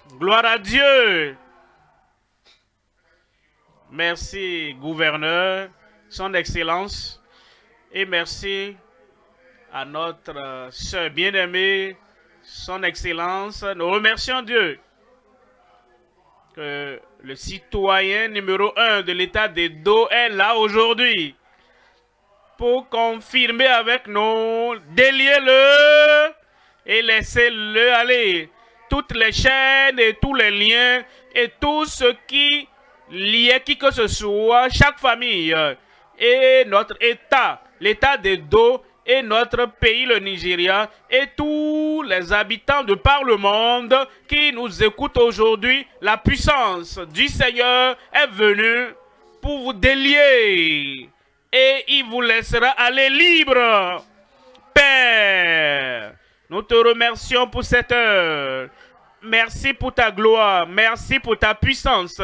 Gloire à Dieu. Merci, gouverneur, son excellence, et merci à notre sœur bien-aimée, son excellence. Nous remercions Dieu que le citoyen numéro 1 de l'État d'Edo est là aujourd'hui pour confirmer avec nous, déliez-le et laissez-le aller. Toutes les chaînes et tous les liens et tout ce qui liait qui que ce soit, chaque famille et notre État, l'État d'Edo et notre pays, le Nigeria, et tous les habitants de par le monde qui nous écoutent aujourd'hui, la puissance du Seigneur est venue pour vous délier et il vous laissera aller libre. Père, nous te remercions pour cette heure. Merci pour ta gloire. Merci pour ta puissance.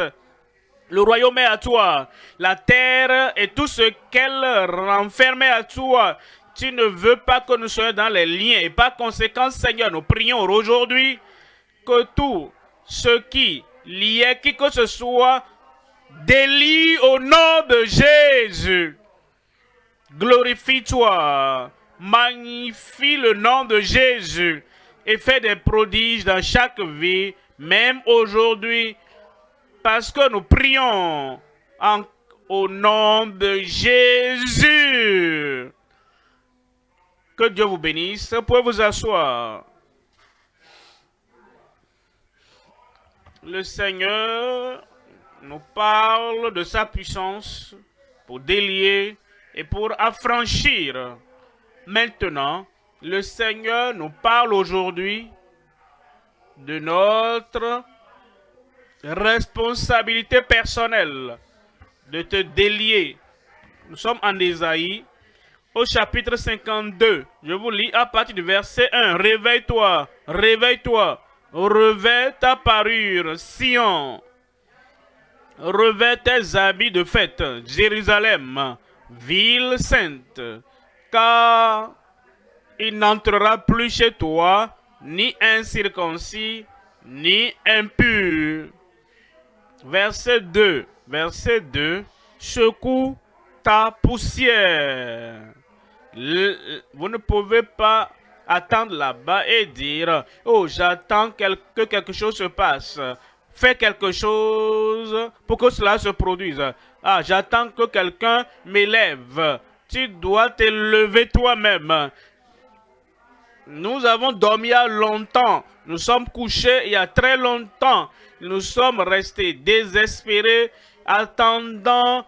Le royaume est à toi. La terre et tout ce qu'elle renfermait à toi. Tu ne veux pas que nous soyons dans les liens. Et par conséquent, Seigneur, nous prions aujourd'hui que tout ce qui liait qui que ce soit délie au nom de Jésus. Glorifie-toi. Magnifie le nom de Jésus. Et fais des prodiges dans chaque vie, même aujourd'hui, parce que nous prions au nom de Jésus. Que Dieu vous bénisse. Vous pouvez vous asseoir. Le Seigneur nous parle de sa puissance pour délier et pour affranchir. Maintenant, le Seigneur nous parle aujourd'hui de notre responsabilité personnelle de te délier. Nous sommes en Ésaïe, au chapitre 52. Je vous lis à partir du verset 1. Réveille-toi, réveille-toi, revêt ta parure, Sion. Revêt tes habits de fête, Jérusalem, ville sainte, car il n'entrera plus chez toi ni incirconcis, ni impur. Verset 2. Verset 2. Secoue ta poussière. Vous ne pouvez pas attendre là-bas et dire, oh, j'attends que quelque chose se passe. Fais quelque chose pour que cela se produise. Ah, j'attends que quelqu'un m'élève. Tu dois te lever toi-même. Nous avons dormi il y a longtemps. Nous sommes couchés il y a très longtemps. Nous sommes restés désespérés, attendant.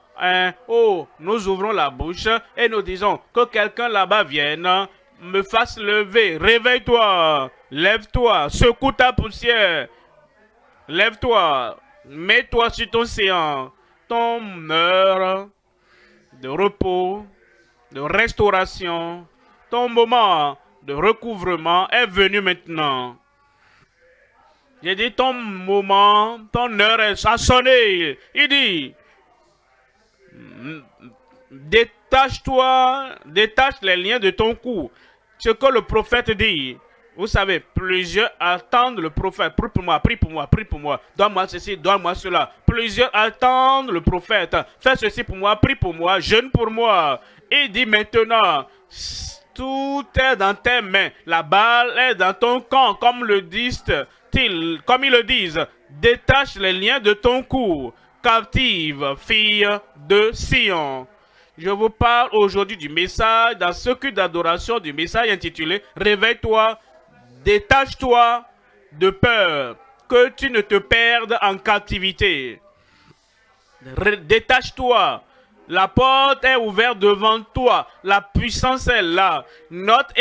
Oh, nous ouvrons la bouche et nous disons que quelqu'un là-bas vienne, me fasse lever. Réveille-toi, lève-toi, secoue ta poussière. Lève-toi, mets-toi sur ton séant. Ton heure de repos, de restauration, ton moment de recouvrement est venu maintenant. J'ai dit ton moment, ton heure a sonné. Il dit, détache-toi, détache les liens de ton cou. Ce que le prophète dit. Vous savez, plusieurs attendent le prophète. Prie pour moi, prie pour moi, prie pour moi. Donne-moi ceci, donne-moi cela. Plusieurs attendent le prophète. Fais ceci pour moi, prie pour moi, jeûne pour moi. Il dit maintenant, tout est dans tes mains. La balle est dans ton camp, comme ils le disent. Détache les liens de ton cou. Captive, fille de Sion. Je vous parle aujourd'hui du message, dans ce culte d'adoration, du message intitulé « Réveille-toi, détache-toi de peur, que tu ne te perdes en captivité. » Détache-toi. La porte est ouverte devant toi. La puissance est là. Notre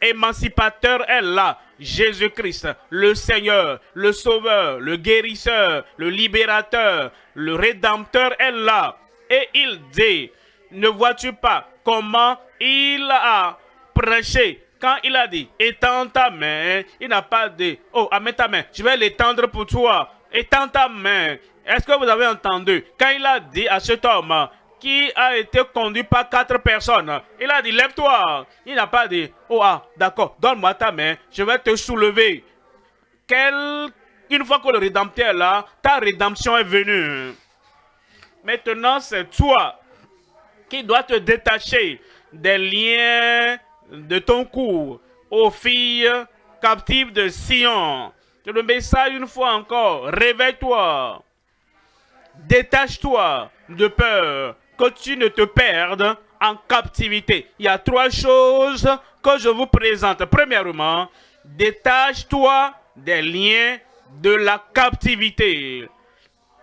émancipateur est là. Jésus-Christ, le Seigneur, le Sauveur, le Guérisseur, le Libérateur, le Rédempteur est là. Et il dit, ne vois-tu pas comment il a prêché? Quand il a dit, étends ta main, il n'a pas dit, oh, amène ta main, je vais l'étendre pour toi. Étends ta main. Est-ce que vous avez entendu? Quand il a dit à cet homme qui a été conduit par 4 personnes, il a dit, lève-toi. Il n'a pas dit, oh, ah, d'accord, donne-moi ta main, je vais te soulever. Quelle Une fois que le Rédempteur est là, ta rédemption est venue. Maintenant, c'est toi qui dois te détacher des liens de ton cou aux filles captives de Sion. C'est le message une fois encore. Réveille-toi. Détache-toi de peur que tu ne te perdes en captivité. Il y a 3 choses que je vous présente. Premièrement, détache-toi des liens de la captivité.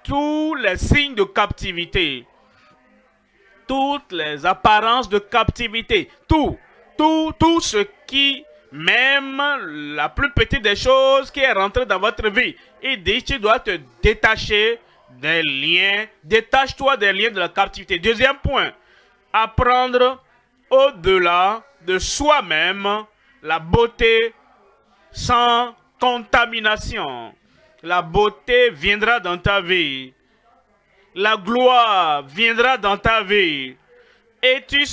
Tous les signes de captivité, toutes les apparences de captivité, tout ce qui, même la plus petite des choses qui est rentrée dans votre vie, il dit, tu dois te détacher des liens, détache-toi des liens de la captivité. Deuxième point, apprendre au-delà de soi-même la beauté sans contamination. La beauté viendra dans ta vie. La gloire viendra dans ta vie. Et tu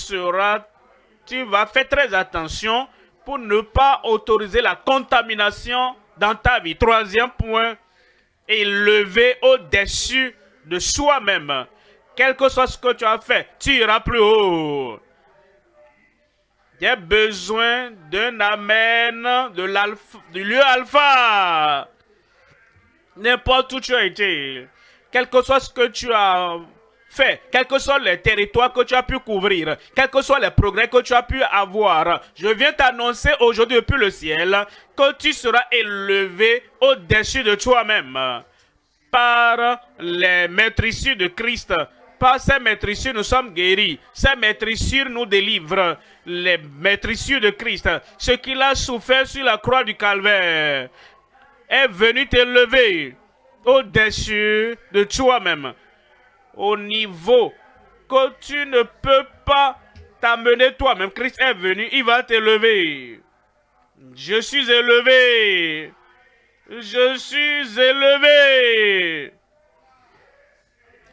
vas faire très attention pour ne pas autoriser la contamination dans ta vie. Troisième point, élever au-dessus de soi-même. Quel que soit ce que tu as fait, tu iras plus haut. Il y a besoin d'un amen du lieu alpha. N'importe où tu as été, quel que soit ce que tu as fait, quels que soient les territoires que tu as pu couvrir, quels que soient les progrès que tu as pu avoir, je viens t'annoncer aujourd'hui depuis le ciel que tu seras élevé au-dessus de toi-même par les maîtrissures de Christ. Par ces maîtrissures, nous sommes guéris. Ces maîtrissures nous délivrent. Les maîtrissures de Christ, ce qu'il a souffert sur la croix du calvaire, est venu t'élever au-dessus de toi-même, au niveau que tu ne peux pas t'amener toi-même. Christ est venu, il va t'élever. Je suis élevé. Je suis élevé.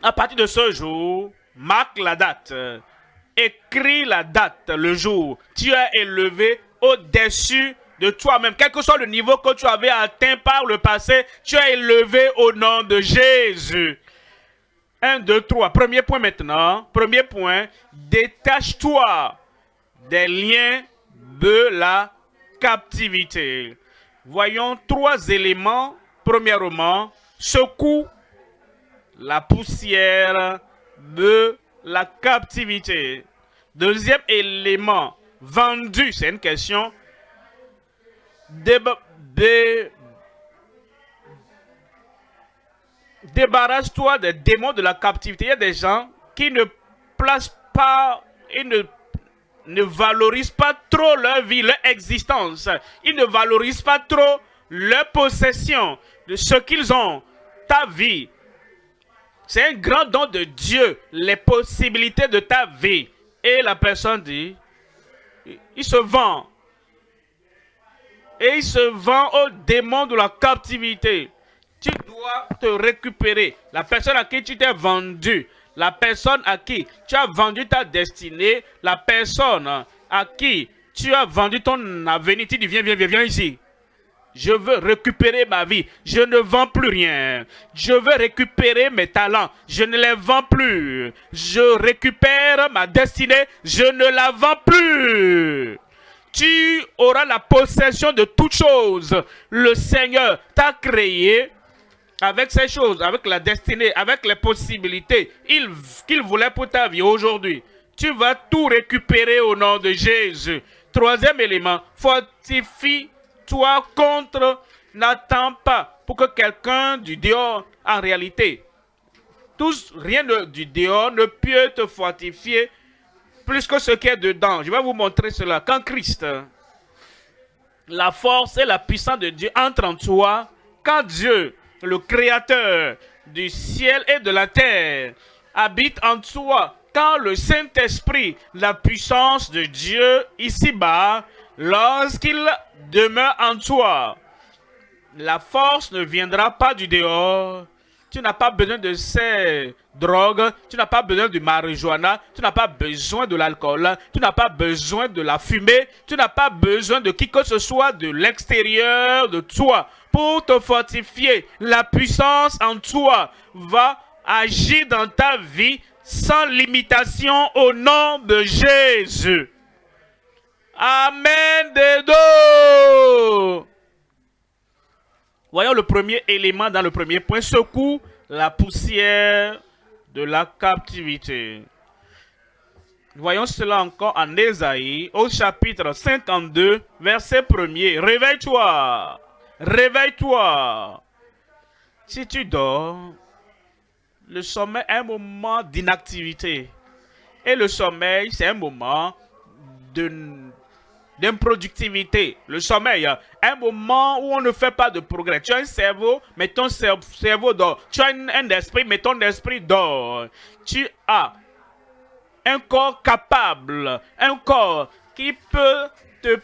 À partir de ce jour, marque la date. Écris la date, le jour. Tu es élevé au-dessus de toi-même. Quel que soit le niveau que tu avais atteint par le passé, tu es élevé au nom de Jésus. 1, 2, 3. Premier point maintenant. Premier point, détache-toi des liens de la captivité. Voyons 3 éléments. Premièrement, secoue la poussière de la captivité. Deuxième élément, vendu, c'est une question. Débarrasse-toi des démons de la captivité. Il y a des gens qui ne placent pas et ne valorisent pas trop leur vie, leur existence. Ils ne valorisent pas trop leur possession de ce qu'ils ont. Ta vie, c'est un grand don de Dieu, les possibilités de ta vie. Et la personne dit, il se vend. Et il se vend aux démons de la captivité. Tu dois te récupérer. La personne à qui tu t'es vendu, la personne à qui tu as vendu ta destinée, la personne à qui tu as vendu ton avenir, tu dis viens ici. Je veux récupérer ma vie. Je ne vends plus rien. Je veux récupérer mes talents. Je ne les vends plus. Je récupère ma destinée. Je ne la vends plus. Tu auras la possession de toutes choses. Le Seigneur t'a créé avec ces choses, avec la destinée, avec les possibilités qu'il voulait pour ta vie aujourd'hui. Tu vas tout récupérer au nom de Jésus. Troisième élément, fortifie-toi contre, n'attends pas pour que quelqu'un du dehors, en réalité, rien du dehors ne peut te fortifier plus que ce qui est dedans. Je vais vous montrer cela. Quand Christ, la force et la puissance de Dieu entrent en toi, quand Dieu, le Créateur du ciel et de la terre, habite en toi, quand le Saint-Esprit, la puissance de Dieu ici-bas, lorsqu'il demeure en toi, la force ne viendra pas du dehors. Tu n'as pas besoin de ces drogues, tu n'as pas besoin du marijuana, tu n'as pas besoin de l'alcool, tu n'as pas besoin de la fumée, tu n'as pas besoin de qui que ce soit de l'extérieur de toi pour te fortifier. La puissance en toi va agir dans ta vie sans limitation au nom de Jésus. Amen. Dedo. Voyons le premier élément dans le premier point. Secoue la poussière de la captivité. Voyons cela encore en Ésaïe, au chapitre 52, verset 1er. Réveille-toi, réveille-toi. Si tu dors, le sommeil est un moment d'inactivité. Et le sommeil, c'est un moment d'improductivité. Le sommeil, un moment où on ne fait pas de progrès. Tu as un cerveau, mais ton cerveau dort. Tu as un esprit, mais ton esprit dort. Tu as un corps capable, un corps qui peut te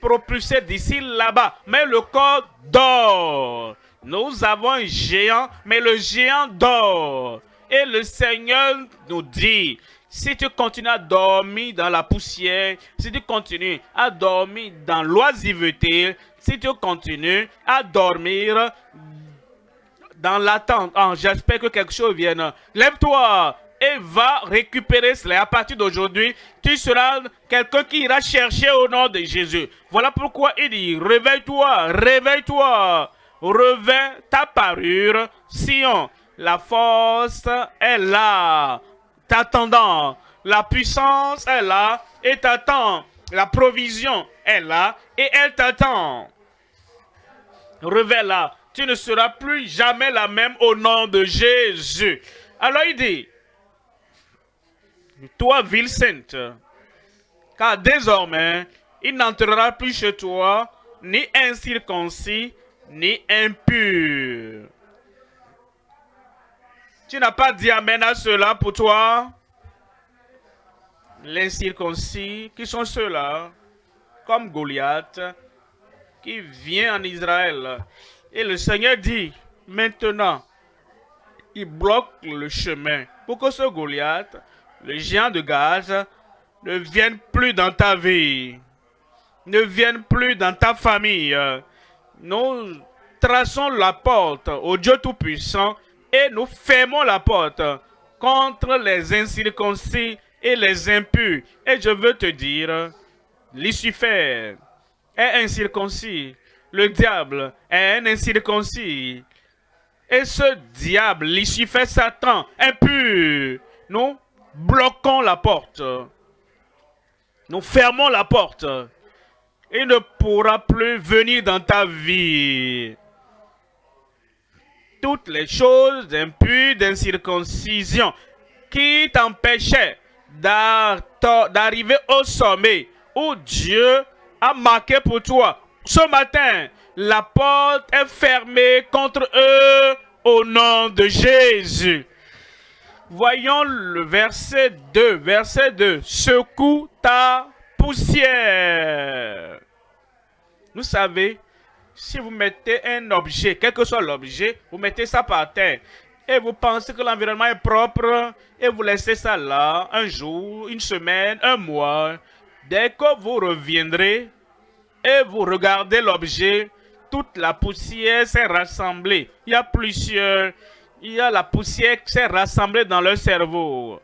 propulser d'ici là-bas, mais le corps dort. Nous avons un géant, mais le géant dort. Et le Seigneur nous dit, si tu continues à dormir dans la poussière, si tu continues à dormir dans l'oisiveté, si tu continues à dormir dans l'attente, j'espère que quelque chose vienne, lève-toi et va récupérer cela. À partir d'aujourd'hui, tu seras quelqu'un qui ira chercher au nom de Jésus. Voilà pourquoi il dit, réveille-toi, réveille-toi, revêt ta parure, Sion. La force est là, t'attendant. La puissance est là et t'attend. La provision est là et elle t'attend. Revêt-la. Tu ne seras plus jamais la même au nom de Jésus. Alors il dit, toi, ville sainte, car désormais, il n'entrera plus chez toi ni incirconcis, ni impur. Tu n'as pas dit amen à cela pour toi? L'incirconcis, qui sont ceux-là, comme Goliath, qui vient en Israël. Et le Seigneur dit, maintenant, il bloque le chemin pour que ce Goliath, le géant de Gath, ne vienne plus dans ta vie, ne vienne plus dans ta famille. Nous traçons la porte au Dieu Tout-Puissant et nous fermons la porte contre les incirconcis et les impurs. Et je veux te dire, Lucifer est incirconcis, le diable est un incirconcis. Et ce diable, Lucifer, Satan, impur, nous bloquons la porte. Nous fermons la porte. Il ne pourra plus venir dans ta vie. Toutes les choses impures d'incirconcision qui t'empêchaient d'arriver au sommet où Dieu a marqué pour toi. Ce matin, la porte est fermée contre eux au nom de Jésus. Voyons le verset 2. Verset 2. Secoue ta poussière. Vous savez, si vous mettez un objet, quel que soit l'objet, vous mettez ça par terre et vous pensez que l'environnement est propre et vous laissez ça là un jour, une semaine, un mois. Dès que vous reviendrez et vous regardez l'objet, toute la poussière s'est rassemblée. Il y a la poussière qui s'est rassemblée dans leur cerveau,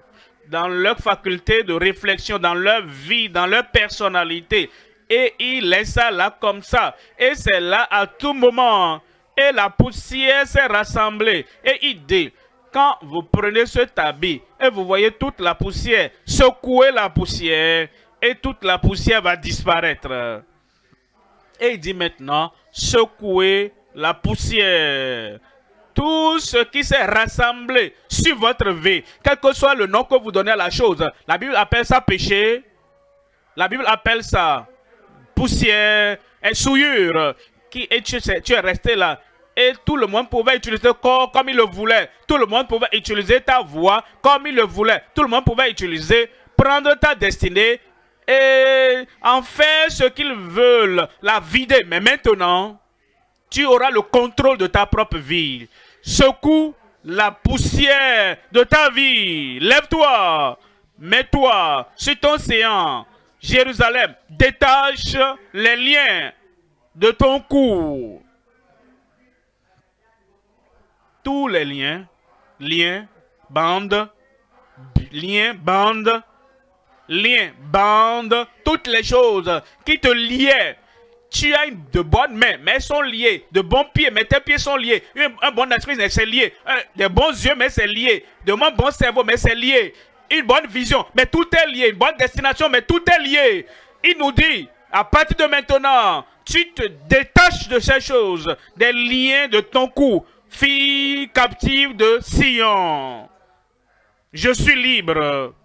dans leur faculté de réflexion, dans leur vie, dans leur personnalité. Et il laisse ça là comme ça. Et c'est là à tout moment. Et la poussière s'est rassemblée. Et il dit, quand vous prenez cet habit et vous voyez toute la poussière, secouez la poussière et toute la poussière va disparaître. Et il dit maintenant, secouez la poussière. Tout ce qui s'est rassemblé sur votre vie, quel que soit le nom que vous donnez à la chose, la Bible appelle ça péché, la Bible appelle ça poussière et souillure, et tu es resté là. Et tout le monde pouvait utiliser ton corps comme il le voulait. Tout le monde pouvait utiliser ta voix comme il le voulait. Tout le monde pouvait utiliser, prendre ta destinée et en faire ce qu'ils veulent, la vider. Mais maintenant, tu auras le contrôle de ta propre vie. Secoue la poussière de ta vie. Lève-toi. Mets-toi sur ton séant. Jérusalem, détache les liens de ton cou. tous les liens, bandes, toutes les choses qui te liaient. Tu as de bonnes mains, mais elles sont liées. De bons pieds, mais tes pieds sont liés. Un bon esprit, mais c'est lié. Des bons yeux, mais c'est lié. De mon bon cerveau, mais c'est lié. Une bonne vision, mais tout est lié. Une bonne destination, mais tout est lié. Il nous dit, à partir de maintenant, tu te détaches de ces choses, des liens de ton cou. Fille captive de Sion. Je suis libre.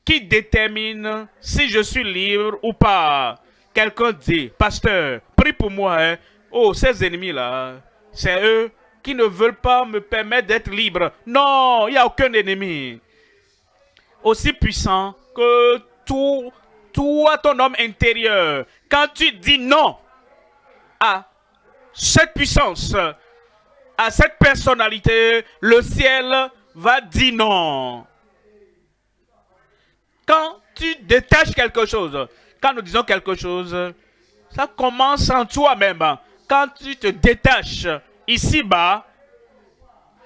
Qui détermine si je suis libre ou pas? Quelqu'un dit, pasteur, prie pour moi. Hein. Oh, ces ennemis-là, c'est eux qui ne veulent pas me permettre d'être libre. Non, il n'y a aucun ennemi. Aussi puissant que toi, ton homme intérieur. Quand tu dis non à cette puissance, à cette personnalité, le ciel va dire non. Quand tu détaches quelque chose, quand nous disons quelque chose, ça commence en toi-même. Quand tu te détaches ici-bas,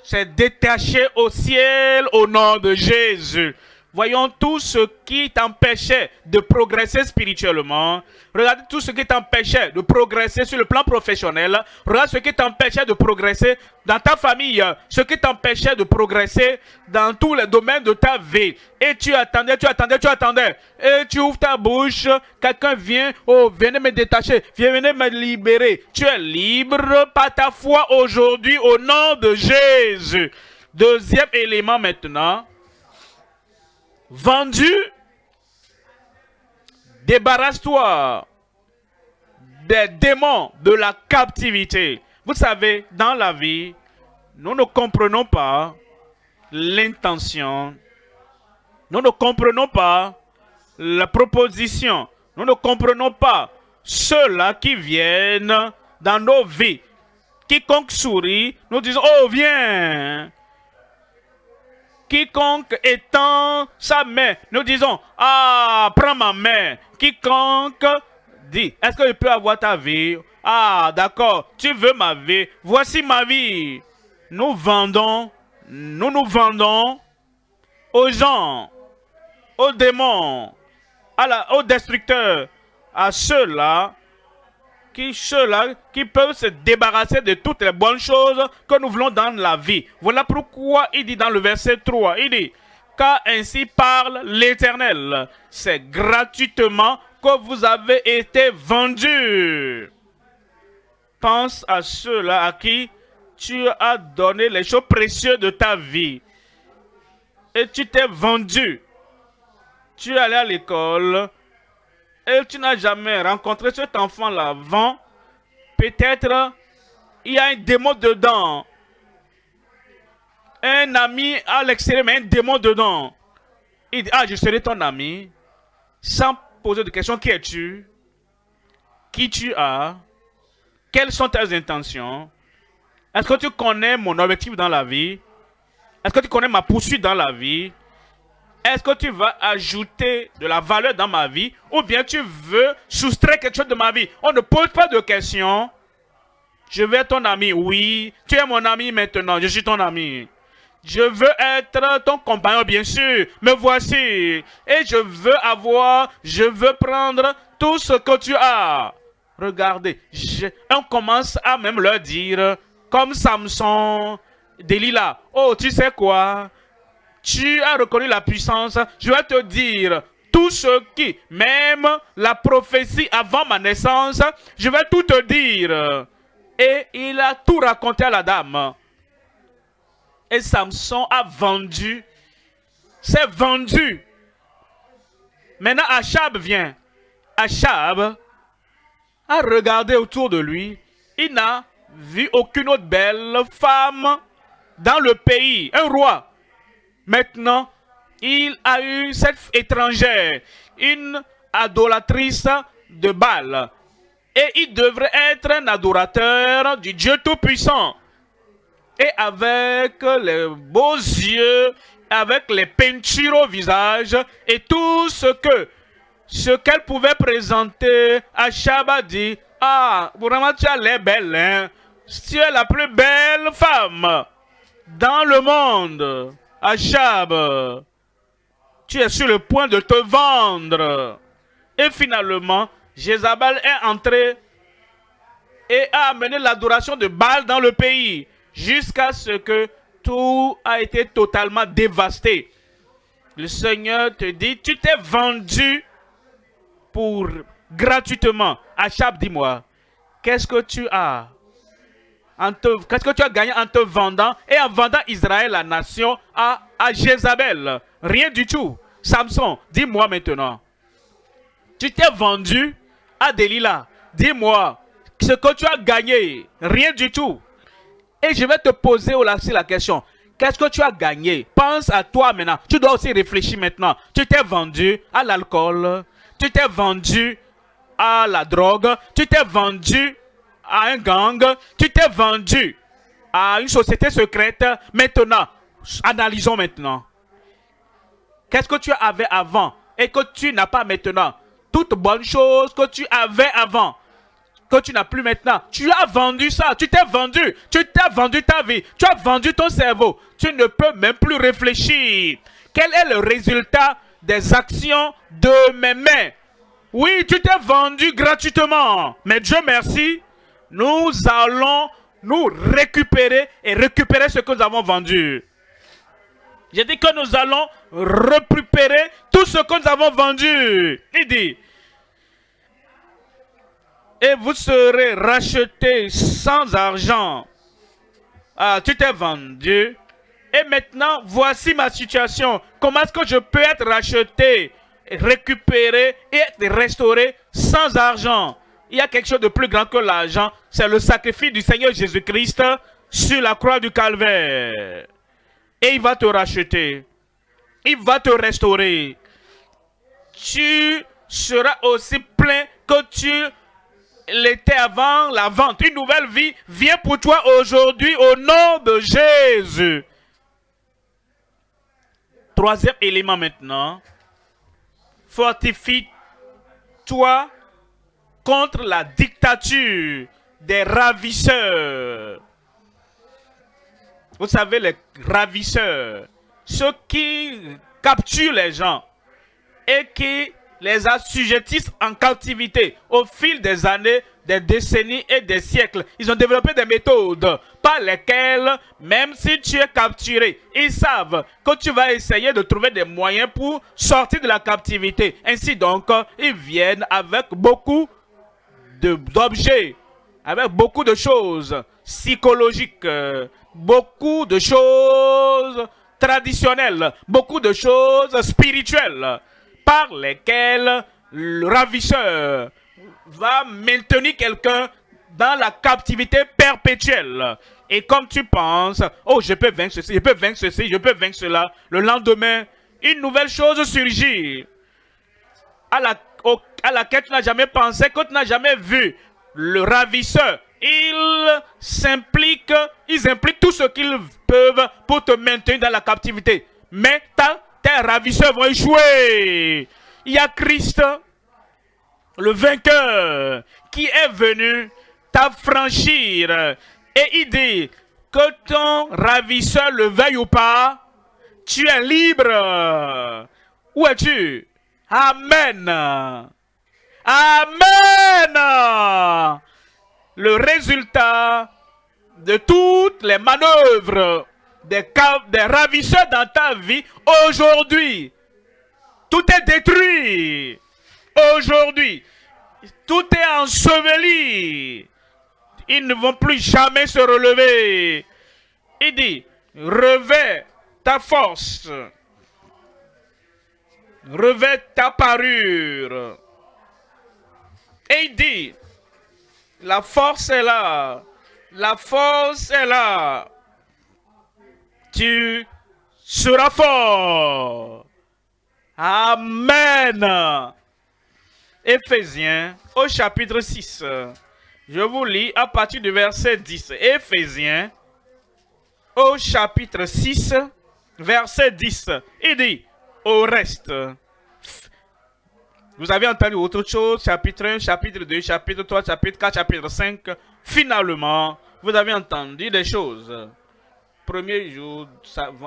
c'est détaché au ciel au nom de Jésus. Voyons tout ce qui t'empêchait de progresser spirituellement. Regardez tout ce qui t'empêchait de progresser sur le plan professionnel. Regarde ce qui t'empêchait de progresser dans ta famille. Ce qui t'empêchait de progresser dans tous les domaines de ta vie. Et tu attendais. Et tu ouvres ta bouche. Quelqu'un vient. Oh, venez me détacher. Venez me libérer. Tu es libre par ta foi aujourd'hui au nom de Jésus. Deuxième élément maintenant. Vendu, débarrasse-toi des démons de la captivité. Vous savez, dans la vie, nous ne comprenons pas l'intention, nous ne comprenons pas la proposition, nous ne comprenons pas ceux-là qui viennent dans nos vies. Quiconque sourit, nous disons, oh viens. Quiconque étend sa main, nous disons, ah, prends ma main. Quiconque dit, est-ce que je peux avoir ta vie? Ah, d'accord, tu veux ma vie, voici ma vie. Nous nous vendons aux gens, aux démons, aux destructeurs, à ceux-là qui peuvent se débarrasser de toutes les bonnes choses que nous voulons dans la vie. Voilà pourquoi il dit dans le verset 3, il dit, car ainsi parle l'Éternel, c'est gratuitement que vous avez été vendus. Pense à ceux-là à qui tu as donné les choses précieuses de ta vie. Et tu t'es vendu. Tu es allé à l'école. Et tu n'as jamais rencontré cet enfant-là avant. Peut-être il y a un démon dedans. Un ami à l'extérieur, mais un démon dedans. Il dit, ah, je serai ton ami. Sans poser de questions, qui es-tu? Qui tu as? Quelles sont tes intentions? Est-ce que tu connais mon objectif dans la vie? Est-ce que tu connais ma poursuite dans la vie? Est-ce que tu vas ajouter de la valeur dans ma vie ou bien tu veux soustraire quelque chose de ma vie? On ne pose pas de questions. Je veux être ton ami. Oui, tu es mon ami maintenant. Je suis ton ami. Je veux être ton compagnon, bien sûr. Me voici. Et je veux prendre tout ce que tu as. Regardez. On commence à même leur dire, comme Samson, Delilah. Oh, tu sais quoi? Tu as reconnu la puissance, je vais te dire, tout ce qui, même la prophétie avant ma naissance, je vais tout te dire. Et il a tout raconté à la dame. Et Samson a vendu, s'est vendu. Maintenant, Achab vient. Achab a regardé autour de lui. Il n'a vu aucune autre belle femme dans le pays, un roi. Maintenant, il a eu cette étrangère, une adoratrice de Baal. Et il devrait être un adorateur du Dieu Tout-Puissant. Et avec les beaux yeux, avec les peintures au visage, et tout ce qu'elle pouvait présenter, Achab a dit, ah, vraiment tu as l'air belle, hein? Tu es la plus belle femme dans le monde. Achab, tu es sur le point de te vendre. Et finalement, Jézabel est entrée et a amené l'adoration de Baal dans le pays jusqu'à ce que tout a été totalement dévasté. Le Seigneur te dit, tu t'es vendu pour gratuitement. Achab, dis-moi, qu'est-ce que tu as? Qu'est-ce que tu as gagné en te vendant et en vendant Israël, la nation, à Jézabel? Rien du tout. Samson, dis-moi maintenant. Tu t'es vendu à Delilah. Dis-moi ce que tu as gagné. Rien du tout. Et je vais te poser aussi la question. Qu'est-ce que tu as gagné? Pense à toi maintenant. Tu dois aussi réfléchir maintenant. Tu t'es vendu à l'alcool. Tu t'es vendu à la drogue. Tu t'es vendu à un gang. Tu t'es vendu à une société secrète. Maintenant, analysons maintenant. Qu'est-ce que tu avais avant et que tu n'as pas maintenant? Toute bonne chose que tu avais avant, que tu n'as plus maintenant. Tu as vendu ça, tu t'es vendu. Tu t'as vendu ta vie, tu as vendu ton cerveau. Tu ne peux même plus réfléchir. Quel est le résultat des actions de mes mains? Oui, tu t'es vendu gratuitement. Mais Dieu merci, nous allons nous récupérer et récupérer ce que nous avons vendu. J'ai dit que nous allons récupérer tout ce que nous avons vendu. Il dit, et vous serez rachetés sans argent. Ah, tu t'es vendu. Et maintenant, voici ma situation. Comment est-ce que je peux être racheté, récupéré et être restauré sans argent? Il y a quelque chose de plus grand que l'argent. C'est le sacrifice du Seigneur Jésus-Christ sur la croix du Calvaire. Et il va te racheter. Il va te restaurer. Tu seras aussi plein que tu l'étais avant la vente. Une nouvelle vie vient pour toi aujourd'hui au nom de Jésus. Troisième élément maintenant. Fortifie-toi contre la dictature des ravisseurs. Vous savez, les ravisseurs, ceux qui capturent les gens et qui les assujettissent en captivité au fil des années, des décennies et des siècles. Ils ont développé des méthodes par lesquelles, même si tu es capturé, ils savent que tu vas essayer de trouver des moyens pour sortir de la captivité. Ainsi donc, ils viennent avec beaucoup d'objets, avec beaucoup de choses psychologiques, beaucoup de choses traditionnelles, beaucoup de choses spirituelles par lesquelles le ravisseur va maintenir quelqu'un dans la captivité perpétuelle. Et comme tu penses, oh, je peux vaincre ceci, je peux vaincre ceci, je peux vaincre cela, le lendemain, une nouvelle chose surgit à laquelle tu n'as jamais pensé, que tu n'as jamais vu. Le ravisseur, ils impliquent tout ce qu'ils peuvent pour te maintenir dans la captivité. Mais tes ravisseurs vont échouer. Il y a Christ, le vainqueur, qui est venu t'affranchir. Et il dit que ton ravisseur le veuille ou pas, tu es libre. Où es-tu? Amen. Amen. Le résultat de toutes les manœuvres des ravisseurs dans ta vie, aujourd'hui, tout est détruit. Aujourd'hui, tout est enseveli. Ils ne vont plus jamais se relever. Il dit, revêt ta force. Revêt ta parure. Et il dit, la force est là. La force est là. Tu seras fort. Amen. Éphésiens au chapitre 6. Je vous lis à partir du verset 10. Éphésiens au chapitre 6, verset 10. Il dit, au reste, vous avez entendu autre chose, chapitre 1, chapitre 2, chapitre 3, chapitre 4, chapitre 5. Finalement, vous avez entendu des choses. Premier jour,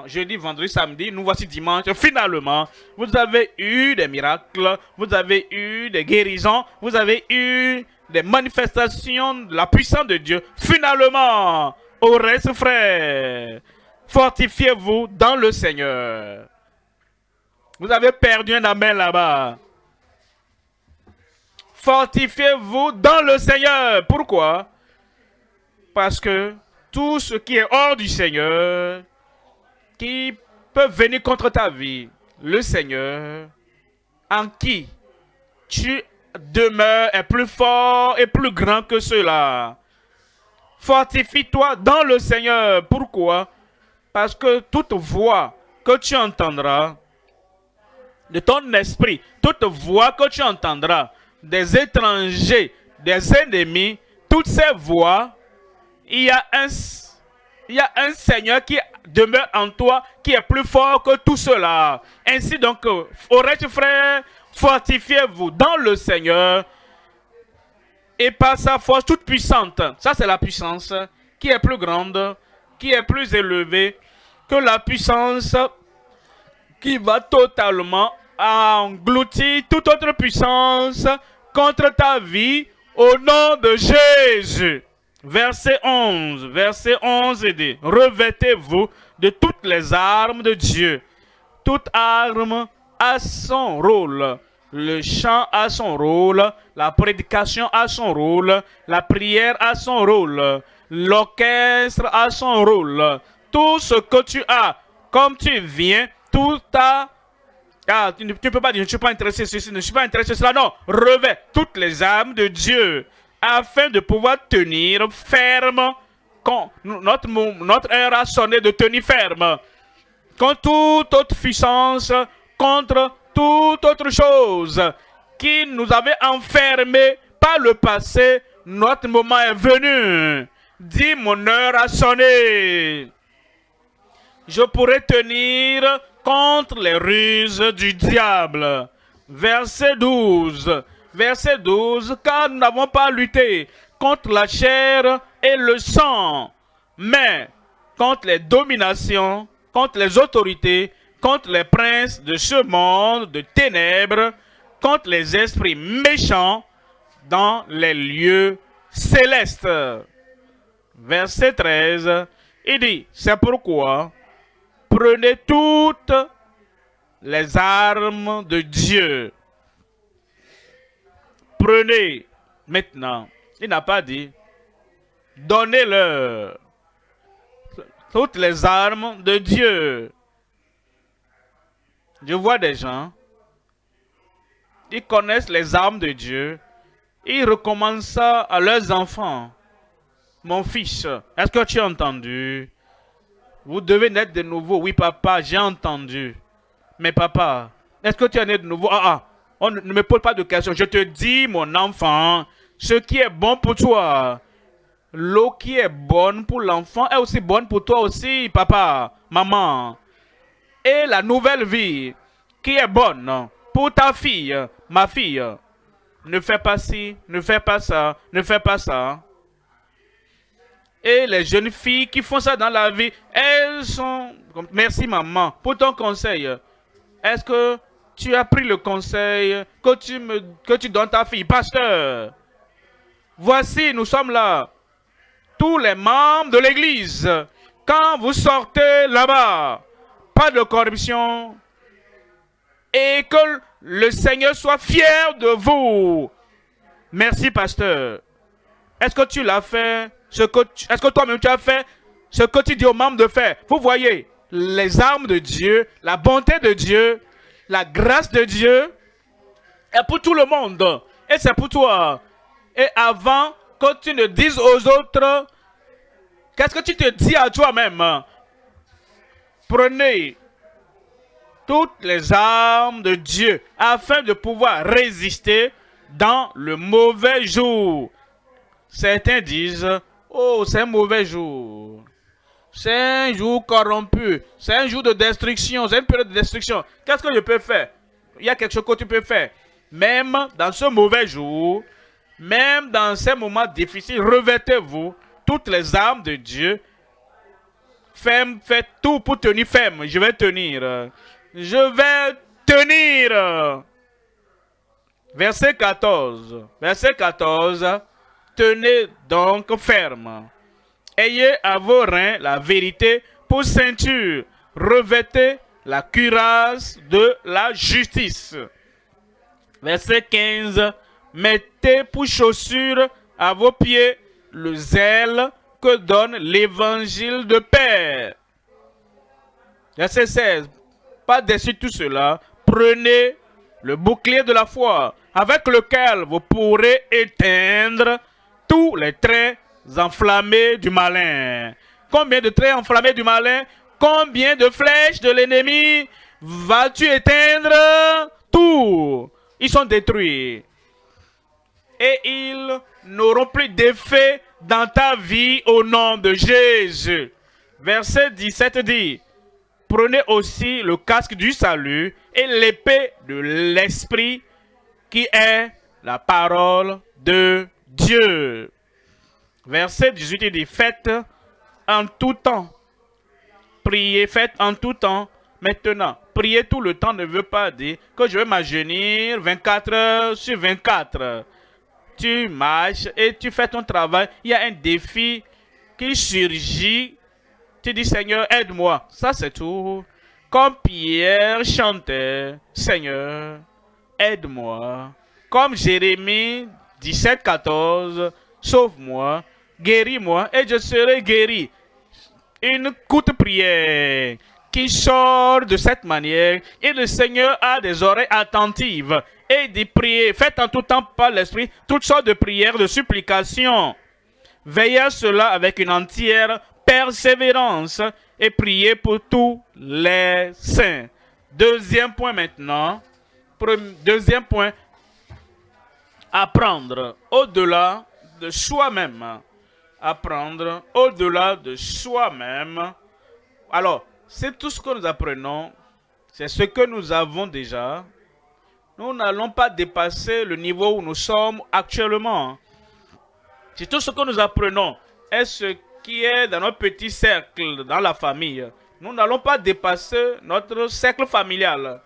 jeudi, vendredi, samedi, nous voici dimanche. Finalement, vous avez eu des miracles, vous avez eu des guérisons, vous avez eu des manifestations de la puissance de Dieu. Finalement, au reste, frère, fortifiez-vous dans le Seigneur. Vous avez perdu un amen là-bas. Fortifiez-vous dans le Seigneur. Pourquoi? Parce que tout ce qui est hors du Seigneur, qui peut venir contre ta vie, le Seigneur, en qui tu demeures, est plus fort et plus grand que cela. Fortifie-toi dans le Seigneur. Pourquoi? Parce que toute voix que tu entendras de ton esprit, toute voix que tu entendras des étrangers, des ennemis, toutes ces voix, il y a un Seigneur qui demeure en toi, qui est plus fort que tout cela. Ainsi donc, aurais-tu frère, fortifiez-vous dans le Seigneur et par sa force toute puissante. Ça, c'est la puissance qui est plus grande, qui est plus élevée que la puissance qui va totalement engloutir toute autre puissance contre ta vie au nom de Jésus. Verset 11 dit, revêtez-vous de toutes les armes de Dieu. Toute arme a son rôle. Le chant a son rôle, la prédication a son rôle, la prière a son rôle, l'orchestre a son rôle. Tout ce que tu as, comme tu viens, tout a... Ah, tu ne peux pas dire, je ne suis pas intéressé ceci, je ne suis pas intéressé cela. Non, revêt toutes les armes de Dieu afin de pouvoir tenir ferme quand notre heure a sonné de tenir ferme contre toute autre puissance, contre toute autre chose qui nous avait enfermés par le passé. Notre moment est venu. Dis, mon heure a sonné. Je pourrai tenir contre les ruses du diable. Verset 12. Verset 12. Car nous n'avons pas lutté contre la chair et le sang, mais contre les dominations, contre les autorités, contre les princes de ce monde de ténèbres, contre les esprits méchants dans les lieux célestes. Verset 13. Il dit, c'est pourquoi prenez toutes les armes de Dieu. Prenez maintenant. Il n'a pas dit, donnez-leur toutes les armes de Dieu. Je vois des gens, ils connaissent les armes de Dieu, ils recommandent ça à leurs enfants. Mon fils, est-ce que tu as entendu? Vous devez naître de nouveau. Oui, papa, j'ai entendu. Mais papa, est-ce que tu es né de nouveau? On ne me pose pas de questions. Je te dis, mon enfant, ce qui est bon pour toi. L'eau qui est bonne pour l'enfant est aussi bonne pour toi aussi, papa, maman. Et la nouvelle vie qui est bonne pour ta fille, ma fille. Ne fais pas ci, ne fais pas ça, ne fais pas ça. Et les jeunes filles qui font ça dans la vie, elles sont... Merci maman pour ton conseil. Est-ce que tu as pris le conseil que tu donnes à ta fille? Pasteur, voici, nous sommes là. Tous les membres de l'église. Quand vous sortez là-bas, pas de corruption. Et que le Seigneur soit fier de vous. Merci, pasteur. Est-ce que tu l'as fait? Est-ce que toi-même tu as fait ce que tu dis aux membres de faire? Vous voyez, les armes de Dieu, la bonté de Dieu, la grâce de Dieu est pour tout le monde. Et c'est pour toi. Et avant que tu ne dises aux autres, qu'est-ce que tu te dis à toi-même? Prenez toutes les armes de Dieu afin de pouvoir résister dans le mauvais jour. Certains disent, oh, c'est un mauvais jour. C'est un jour corrompu. C'est un jour de destruction. C'est une période de destruction. Qu'est-ce que je peux faire? Il y a quelque chose que tu peux faire. Même dans ce mauvais jour, même dans ces moments difficiles, revêtez-vous toutes les armes de Dieu. Ferme, faites tout pour tenir ferme. Je vais tenir. Je vais tenir. Verset 14. Verset 14. Tenez donc ferme. Ayez à vos reins la vérité pour ceinture. Revêtez la cuirasse de la justice. Verset 15. Mettez pour chaussure à vos pieds le zèle que donne l'évangile de paix. Verset 16. Par-dessus tout cela, prenez le bouclier de la foi, avec lequel vous pourrez éteindre tous les traits enflammés du malin. Combien de traits enflammés du malin? Combien de flèches de l'ennemi vas-tu éteindre? Tout. Ils sont détruits. Et ils n'auront plus d'effet dans ta vie au nom de Jésus. Verset 17 dit, prenez aussi le casque du salut et l'épée de l'esprit qui est la parole de Dieu. Verset 18 dit, faites en tout temps. Priez, faites en tout temps. Maintenant, prier tout le temps ne veut pas dire que je vais m'agenir 24 heures sur 24. Tu marches et tu fais ton travail. Il y a un défi qui surgit. Tu dis, Seigneur, aide-moi. Ça, c'est tout. Comme Pierre chantait, Seigneur, aide-moi. Comme Jérémie 17, 14, sauve-moi, guéris-moi et je serai guéri. Une courte prière qui sort de cette manière et le Seigneur a des oreilles attentives et dit prier. Faites en tout temps par l'Esprit toutes sortes de prières, de supplications. Veillez à cela avec une entière persévérance et priez pour tous les saints. Deuxième point maintenant. Deuxième point. Apprendre au-delà de soi-même. Apprendre au-delà de soi-même. Alors, c'est tout ce que nous apprenons. C'est ce que nous avons déjà. Nous n'allons pas dépasser le niveau où nous sommes actuellement. C'est tout ce que nous apprenons. Et ce qui est dans notre petit cercle, dans la famille. Nous n'allons pas dépasser notre cercle familial.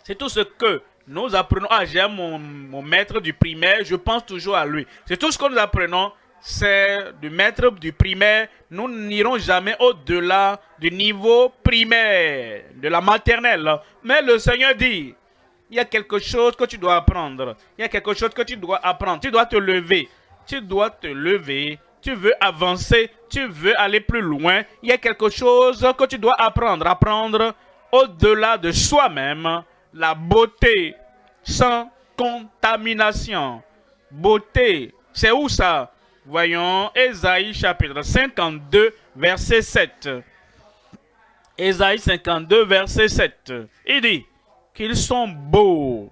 C'est tout ce que nous apprenons. Ah, j'ai mon maître du primaire, je pense toujours à lui. C'est tout ce que nous apprenons. C'est du maître du primaire. Nous n'irons jamais au-delà du niveau primaire, de la maternelle. Mais le Seigneur dit, il y a quelque chose que tu dois apprendre. Il y a quelque chose que tu dois apprendre. Tu dois te lever. Tu dois te lever. Tu veux avancer. Tu veux aller plus loin. Il y a quelque chose que tu dois apprendre. Apprendre au-delà de soi-même. La beauté sans contamination. Beauté, c'est où ça? Voyons, Ésaïe chapitre 52, verset 7. Ésaïe 52, verset 7. Il dit qu'ils sont beaux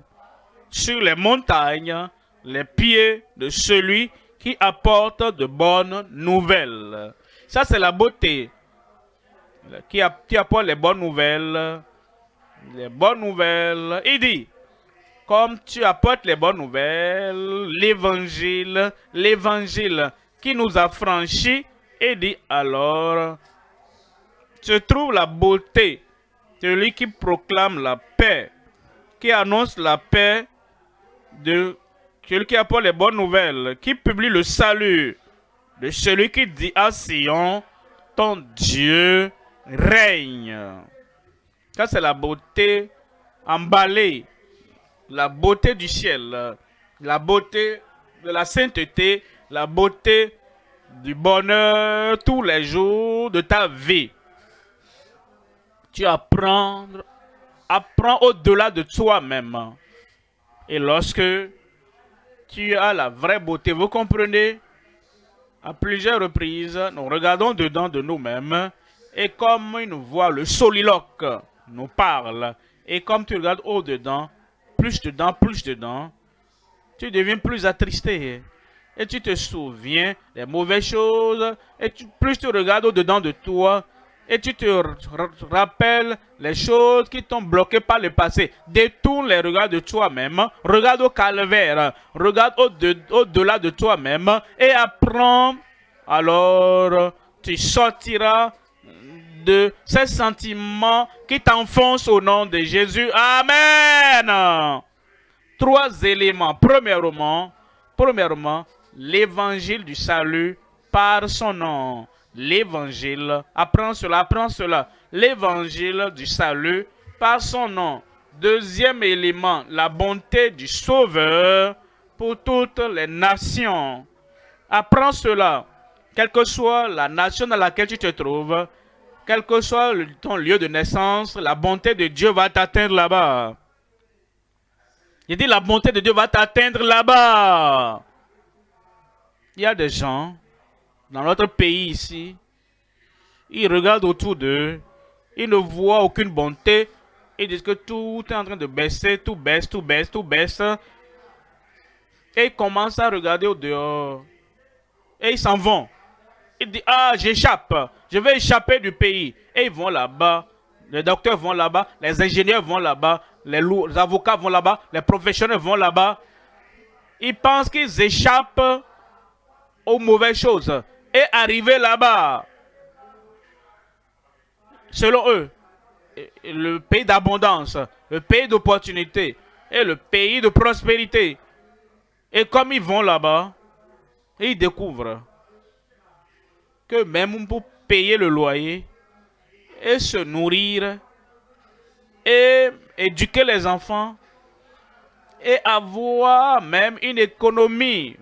sur les montagnes, les pieds de celui qui apporte de bonnes nouvelles. Ça, c'est la beauté. Qui apporte les bonnes nouvelles. Les bonnes nouvelles. Il dit, comme tu apportes les bonnes nouvelles, l'évangile qui nous a franchis, et dit alors, se trouve la beauté, celui qui proclame la paix, qui annonce la paix, de celui qui apporte les bonnes nouvelles, qui publie le salut, de celui qui dit à Sion, ton Dieu règne. Ça, c'est la beauté emballée. La beauté du ciel, la beauté de la sainteté, la beauté du bonheur tous les jours de ta vie. Tu apprends au-delà de toi-même. Et lorsque tu as la vraie beauté, vous comprenez, à plusieurs reprises, nous regardons dedans de nous-mêmes et comme une voix, le soliloque nous parle. Et comme tu regardes au-dedans, plus dedans, tu deviens plus attristé. Et tu te souviens des mauvaises choses. Et plus tu regardes au-dedans de toi, et tu te rappelles les choses qui t'ont bloqué par le passé. Détourne les regards de toi-même, regarde au calvaire, regarde au-delà de toi-même et apprends. Alors, tu sortiras de ces sentiments qui t'enfoncent au nom de Jésus. Amen. 3 éléments. Premièrement, l'évangile du salut par son nom. L'évangile, apprends cela. L'évangile du salut par son nom. Deuxième élément, la bonté du Sauveur pour toutes les nations. Apprends cela. Quelle que soit la nation dans laquelle tu te trouves, quel que soit ton lieu de naissance, la bonté de Dieu va t'atteindre là-bas. Il dit la bonté de Dieu va t'atteindre là-bas. Il y a des gens dans notre pays ici, ils regardent autour d'eux, ils ne voient aucune bonté, ils disent que tout est en train de baisser, tout baisse. Et ils commencent à regarder au dehors. Et ils s'en vont. Ils disent, ah, j'échappe, je vais échapper du pays. Et ils vont là-bas, les docteurs vont là-bas, les ingénieurs vont là-bas, les avocats vont là-bas, les professionnels vont là-bas. Ils pensent qu'ils échappent aux mauvaises choses. Et arriver là-bas, selon eux, le pays d'abondance, le pays d'opportunité et le pays de prospérité. Et comme ils vont là-bas, ils découvrent que même pour payer le loyer et se nourrir et éduquer les enfants et avoir même une économie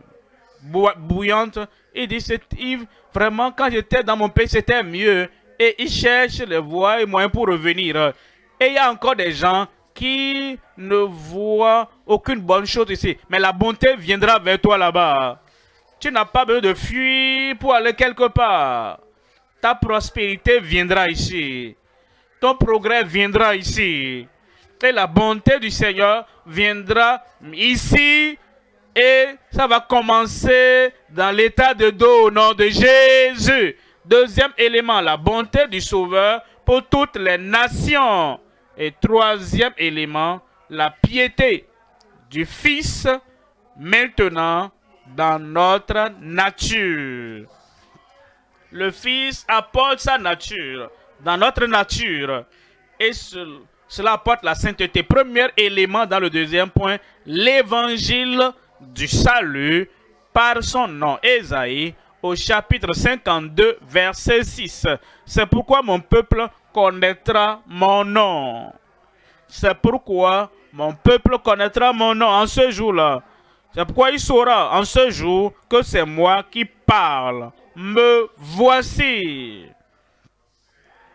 bouillante, il dit, vraiment quand j'étais dans mon pays c'était mieux, et ils cherchent les voies et moyens pour revenir. Et il y a encore des gens qui ne voient aucune bonne chose ici, mais la bonté viendra vers toi là-bas. Tu n'as pas besoin de fuir pour aller quelque part. Ta prospérité viendra ici. Ton progrès viendra ici. Et la bonté du Seigneur viendra ici. Et ça va commencer dans l'état de dos au nom de Jésus. Deuxième élément, la bonté du Sauveur pour toutes les nations. Et troisième élément, la piété du Fils maintenant dans notre nature. Le Fils apporte sa nature dans notre nature. Et cela apporte la sainteté. Premier élément dans le deuxième point, l'évangile du salut par son nom. Ésaïe au chapitre 52 verset 6. C'est pourquoi mon peuple connaîtra mon nom. C'est pourquoi mon peuple connaîtra mon nom en ce jour-là. C'est pourquoi il saura en ce jour que c'est moi qui parle. Me voici.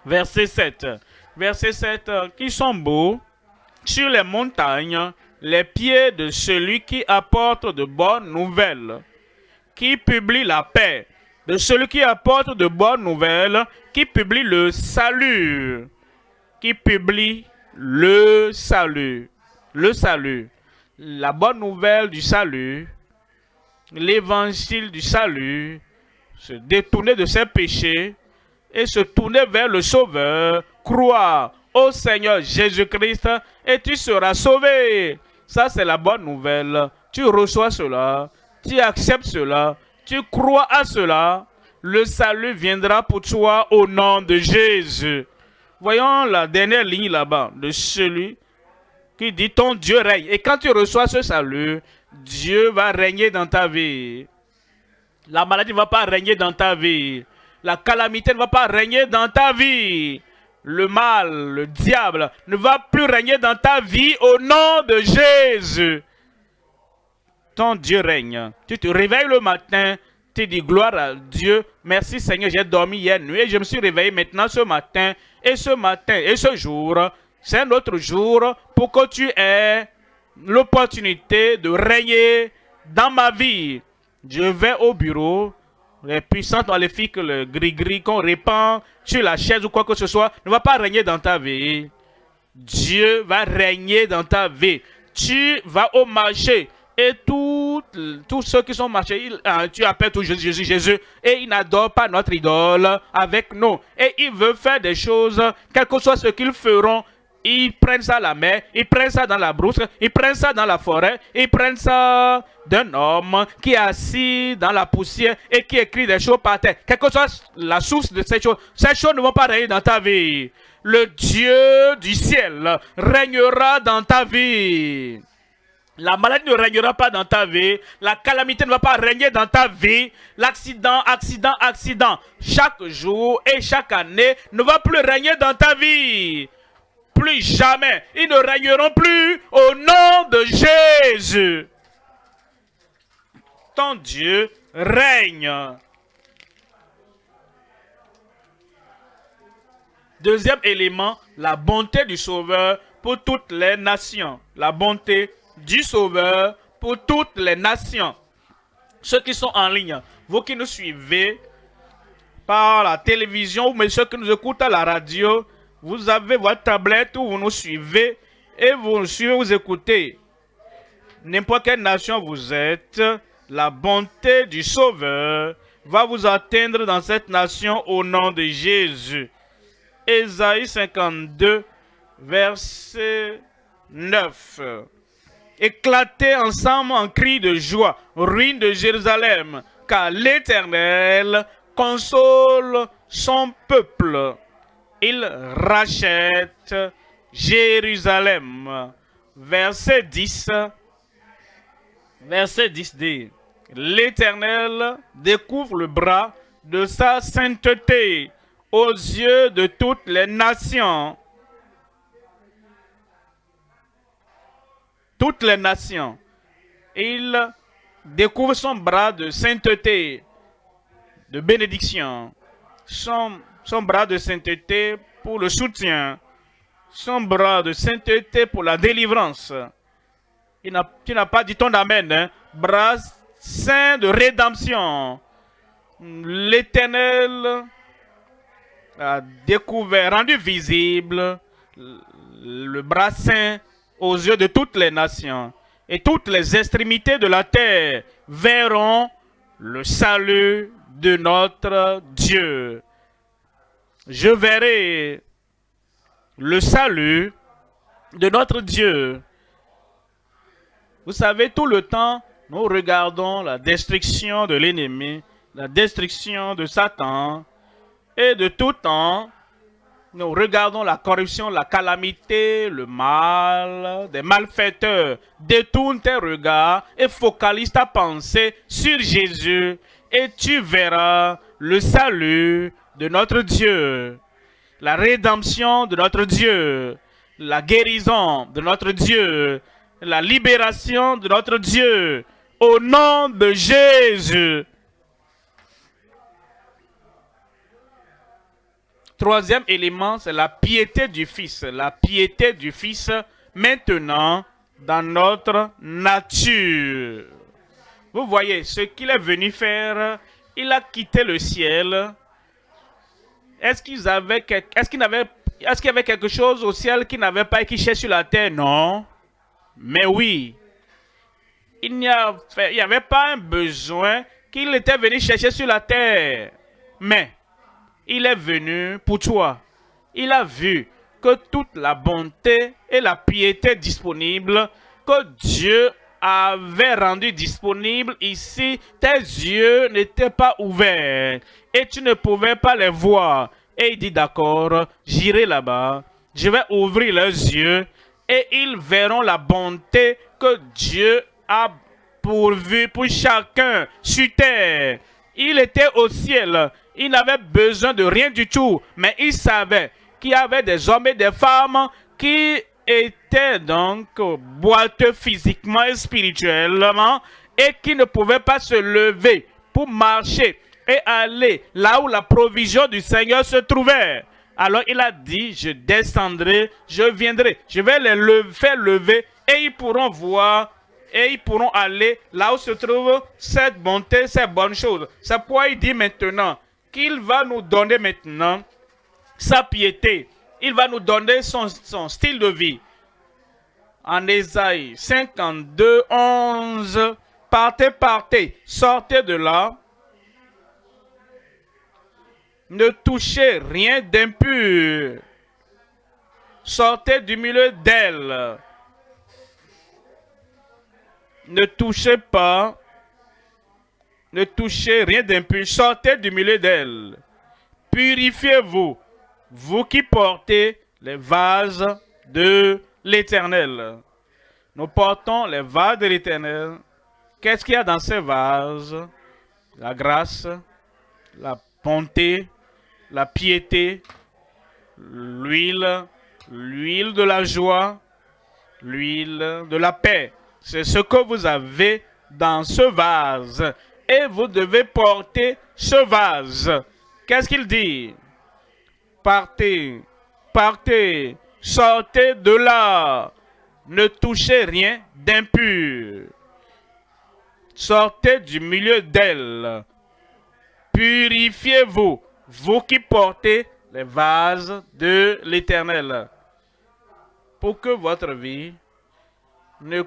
Verset 7. Verset 7. Qui sont beaux sur les montagnes, les pieds de celui qui apporte de bonnes nouvelles, qui publie la paix, de celui qui apporte de bonnes nouvelles, qui publie le salut, qui publie le salut, la bonne nouvelle du salut, l'évangile du salut, se détourner de ses péchés et se tourner vers le Sauveur, croire au Seigneur Jésus-Christ et tu seras sauvé. Ça, c'est la bonne nouvelle. Tu reçois cela, tu acceptes cela, tu crois à cela. Le salut viendra pour toi au nom de Jésus. Voyons la dernière ligne là-bas de celui qui dit ton Dieu règne. Et quand tu reçois ce salut, Dieu va régner dans ta vie. La maladie ne va pas régner dans ta vie. La calamité ne va pas régner dans ta vie. Le mal, le diable ne va plus régner dans ta vie au nom de Jésus. Ton Dieu règne. Tu te réveilles le matin, tu dis gloire à Dieu. Merci Seigneur, j'ai dormi hier nuit et je me suis réveillé maintenant ce matin. Et ce jour, c'est un autre jour pour que tu aies l'opportunité de régner dans ma vie. Je vais au bureau. Les puissances maléfiques, le gris-gris qu'on répand sur la chaise ou quoi que ce soit, ne va pas régner dans ta vie. Dieu va régner dans ta vie. Tu vas au marché, Et tous ceux qui sont marchés, tu appelles tout Jésus, Jésus, Jésus, et ils n'adorent pas notre idole avec nous. Et ils veulent faire des choses, quel que soit ce qu'ils feront, ils prennent ça à la mer, ils prennent ça dans la brousse, ils prennent ça dans la forêt, ils prennent ça d'un homme qui est assis dans la poussière et qui écrit des choses par terre. Quelle que soit la source de ces choses ne vont pas régner dans ta vie. Le Dieu du ciel régnera dans ta vie. La maladie ne régnera pas dans ta vie. La calamité ne va pas régner dans ta vie. L'accident, accident, chaque jour et chaque année ne va plus régner dans ta vie. Plus jamais. Ils ne régneront plus au nom de Jésus. Ton Dieu règne. Deuxième élément, la bonté du Sauveur pour toutes les nations. La bonté du Sauveur pour toutes les nations. Ceux qui sont en ligne, vous qui nous suivez par la télévision, mais ceux qui nous écoutent à la radio, vous avez votre tablette où vous nous suivez et vous nous suivez, vous écoutez. N'importe quelle nation vous êtes, la bonté du Sauveur va vous atteindre dans cette nation au nom de Jésus. Ésaïe 52, verset 9. Éclatez ensemble en cris de joie, ruines de Jérusalem, car l'Éternel console son peuple. Il rachète Jérusalem. Verset 10. Verset 10 dit, l'Éternel découvre le bras de sa sainteté aux yeux de toutes les nations. Toutes les nations. Il découvre son bras de sainteté, de bénédiction. Son bras de sainteté pour le soutien. Son bras de sainteté pour la délivrance. Tu n'as pas dit ton amen. Hein? Bras saint de rédemption. L'Éternel a découvert, rendu visible le bras saint aux yeux de toutes les nations. Et toutes les extrémités de la terre verront le salut de notre Dieu. Je verrai le salut de notre Dieu. Vous savez, tout le temps, nous regardons la destruction de l'ennemi, la destruction de Satan, et de tout temps, nous regardons la corruption, la calamité, le mal, des malfaiteurs. Détourne tes regards et focalise ta pensée sur Jésus, et tu verras le salut de notre Dieu, la rédemption de notre Dieu, la guérison de notre Dieu, la libération de notre Dieu, au nom de Jésus. Troisième élément, c'est la piété du Fils. La piété du Fils maintenant dans notre nature. Vous voyez, ce qu'il est venu faire, il a quitté le ciel. Est-ce qu'il y avait quelque chose au ciel qui n'avait pas et qui cherchait sur la terre? Non. Mais oui, il n'y avait pas un besoin qu'il était venu chercher sur la terre. Mais il est venu pour toi. Il a vu que toute la bonté et la piété disponible que Dieu avait rendu disponible ici, tes yeux n'étaient pas ouverts et tu ne pouvais pas les voir. Et il dit d'accord, j'irai là-bas, je vais ouvrir leurs yeux et ils verront la bonté que Dieu a pourvue pour chacun sur terre. Il était au ciel, il n'avait besoin de rien du tout, mais il savait qu'il y avait des hommes et des femmes qui étaient donc boiteux physiquement et spirituellement et qui ne pouvaient pas se lever pour marcher et aller là où la provision du Seigneur se trouvait. Alors il a dit, je descendrai, je viendrai, je vais les faire lever et ils pourront voir et ils pourront aller là où se trouve cette bonté, ces bonnes choses. C'est pourquoi il dit maintenant qu'il va nous donner maintenant sa piété. Il va nous donner son style de vie. En Ésaïe 52, 11, partez, partez, sortez de là. Ne touchez rien d'impur. Sortez du milieu d'elle. Ne touchez pas. Ne touchez rien d'impur. Sortez du milieu d'elle. Purifiez-vous, vous qui portez les vases de l'Éternel. Nous portons les vases de l'Éternel. Qu'est-ce qu'il y a dans ces vases? La grâce, la bonté, la piété, l'huile, l'huile de la joie, l'huile de la paix. C'est ce que vous avez dans ce vase. Et vous devez porter ce vase. Qu'est-ce qu'il dit? Partez, partez, sortez de là. Ne touchez rien d'impur. Sortez du milieu d'elle. Purifiez-vous, vous qui portez les vases de l'Éternel. Pour que votre vie ne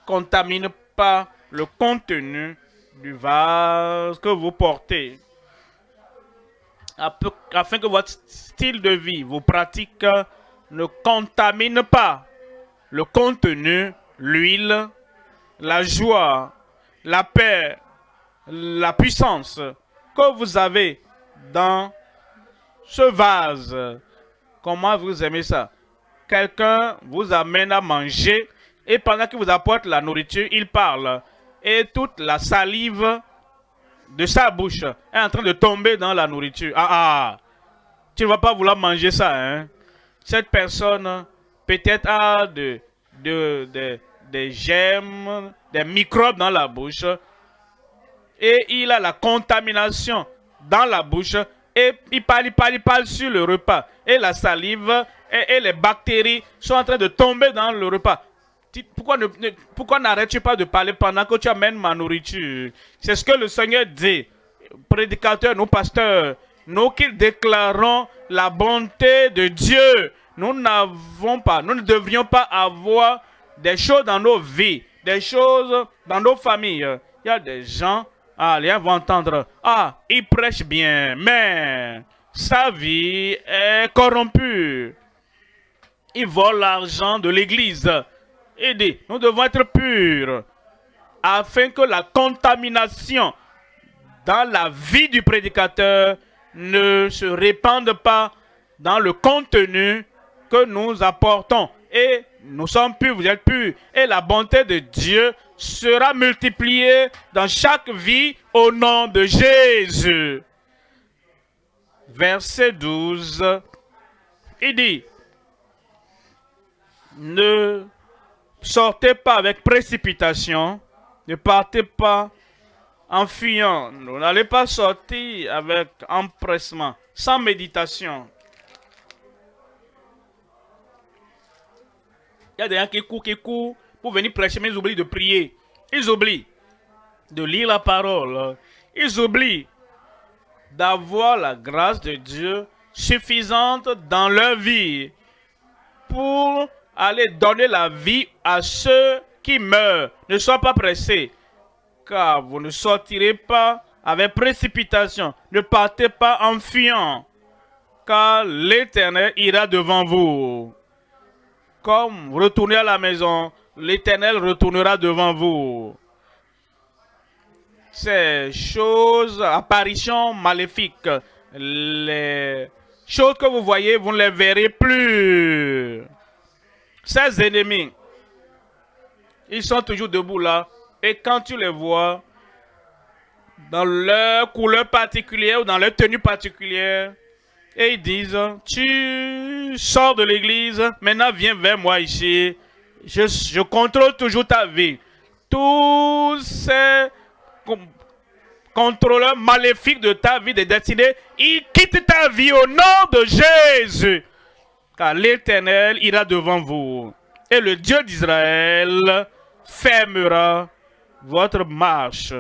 contamine pas le contenu du vase que vous portez. Afin que votre style de vie, vos pratiques ne contaminent pas le contenu, l'huile, la joie, la paix, la puissance que vous avez dans ce vase. Comment vous aimez ça? Quelqu'un vous amène à manger et pendant qu'il vous apporte la nourriture, il parle. Et toute la salive de sa bouche est en train de tomber dans la nourriture. Tu ne vas pas vouloir manger ça, hein? Cette personne peut-être a des germes, des microbes dans la bouche. Et il a la contamination dans la bouche. Et il parle sur le repas. Et la salive et les bactéries sont en train de tomber dans le repas. Pourquoi n'arrêtes-tu pas de parler pendant que tu amènes ma nourriture? C'est ce que le Seigneur dit. Prédicateurs, nous pasteurs, nous qui déclarons la bonté de Dieu, nous ne devrions pas avoir des choses dans nos vies, des choses dans nos familles. Il y a des gens, les gens vont entendre, il prêche bien, mais sa vie est corrompue. Il vole l'argent de l'église. Il dit, nous devons être purs afin que la contamination dans la vie du prédicateur ne se répande pas dans le contenu que nous apportons. Et nous sommes purs, vous êtes purs. Et la bonté de Dieu sera multipliée dans chaque vie au nom de Jésus. Verset 12, il dit, ne sortez pas avec précipitation, ne partez pas en fuyant. Vous n'allez pas sortir avec empressement, sans méditation. Il y a des gens qui courent pour venir prêcher, mais ils oublient de prier. Ils oublient de lire la parole. Ils oublient d'avoir la grâce de Dieu suffisante dans leur vie pour aller donner la vie à ceux qui meurent. Ne sois pas pressé, car vous ne sortirez pas avec précipitation. Ne partez pas en fuyant, car l'Éternel ira devant vous. Comme vous retournez à la maison, l'Éternel retournera devant vous. Ces choses, apparitions maléfiques, les choses que vous voyez, vous ne les verrez plus. Ces ennemis, ils sont toujours debout là. Et quand tu les vois, dans leur couleur particulière ou dans leur tenue particulière, et ils disent, tu sors de l'église, maintenant viens vers moi ici. Je contrôle toujours ta vie. Tous ces contrôleurs maléfiques de ta vie, de destinée, ils quittent ta vie au nom de Jésus. Car l'Éternel ira devant vous. Et le Dieu d'Israël fermera votre marche.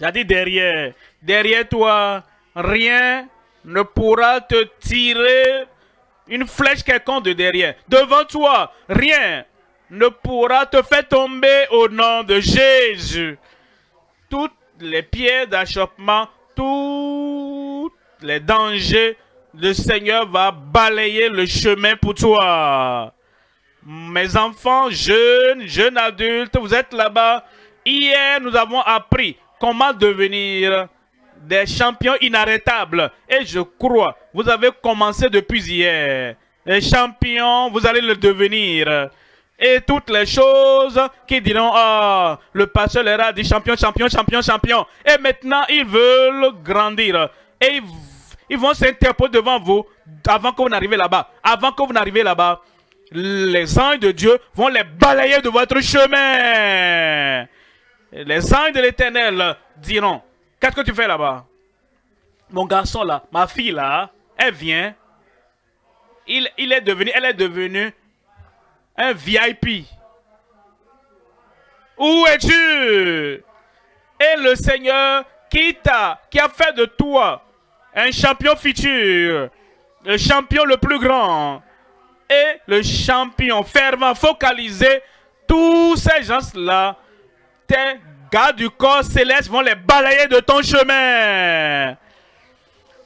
J'ai dit derrière. Derrière toi, rien ne pourra te tirer une flèche quelconque de derrière. Devant toi, rien ne pourra te faire tomber au nom de Jésus. Toutes les pierres d'achoppement, tous les dangers, le Seigneur va balayer le chemin pour toi. Mes enfants, jeunes adultes, vous êtes là-bas. Hier, nous avons appris comment devenir des champions inarrêtables. Et je crois, vous avez commencé depuis hier. Les champions, vous allez le devenir. Et toutes les choses qui diront, ah, le pasteur leur a dit champion, champion, champion, champion. Et maintenant, ils veulent grandir. Et ils vont s'interposer devant vous avant que vous n'arrivez là-bas. Avant que vous n'arrivez là-bas, les anges de Dieu vont les balayer de votre chemin. Les anges de l'Éternel diront, qu'est-ce que tu fais là-bas? Mon garçon là, ma fille là, elle vient. Elle est devenue un VIP. Où es-tu? Et le Seigneur qui a fait de toi un champion futur, le champion le plus grand, et le champion fervent, focalisé, tous ces gens-là, tes gars du corps céleste vont les balayer de ton chemin.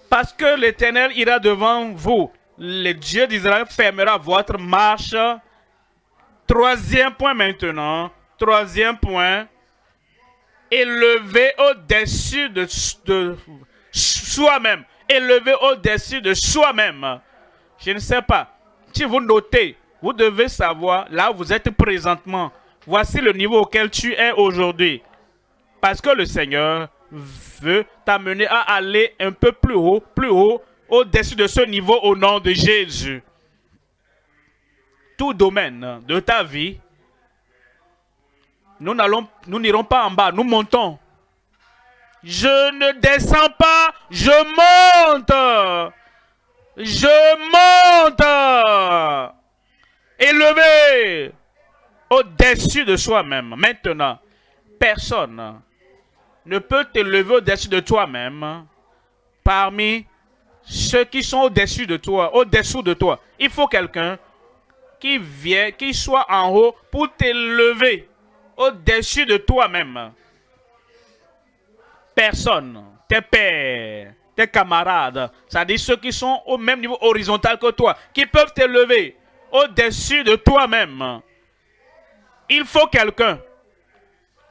Parce que l'Éternel ira devant vous. Le Dieu d'Israël fermera votre marche. Troisième point maintenant. Troisième point. Élevé au-dessus de soi-même. Élevé au-dessus de soi-même. Je ne sais pas. Si vous notez, vous devez savoir là où vous êtes présentement. Voici le niveau auquel tu es aujourd'hui. Parce que le Seigneur veut t'amener à aller un peu plus haut, au-dessus de ce niveau au nom de Jésus. Tout domaine de ta vie, nous n'irons pas en bas, nous montons. Je ne descends pas, je monte. Je monte. Élevé au-dessus de soi-même. Maintenant, personne ne peut t'élever au-dessus de toi-même parmi ceux qui sont au-dessus de toi, au-dessous de toi. Il faut quelqu'un qui vient, qui soit en haut pour t'élever au-dessus de toi-même. Personne, tes pères, tes camarades, c'est-à-dire ceux qui sont au même niveau horizontal que toi, qui peuvent t'élever au-dessus de toi-même. Il faut quelqu'un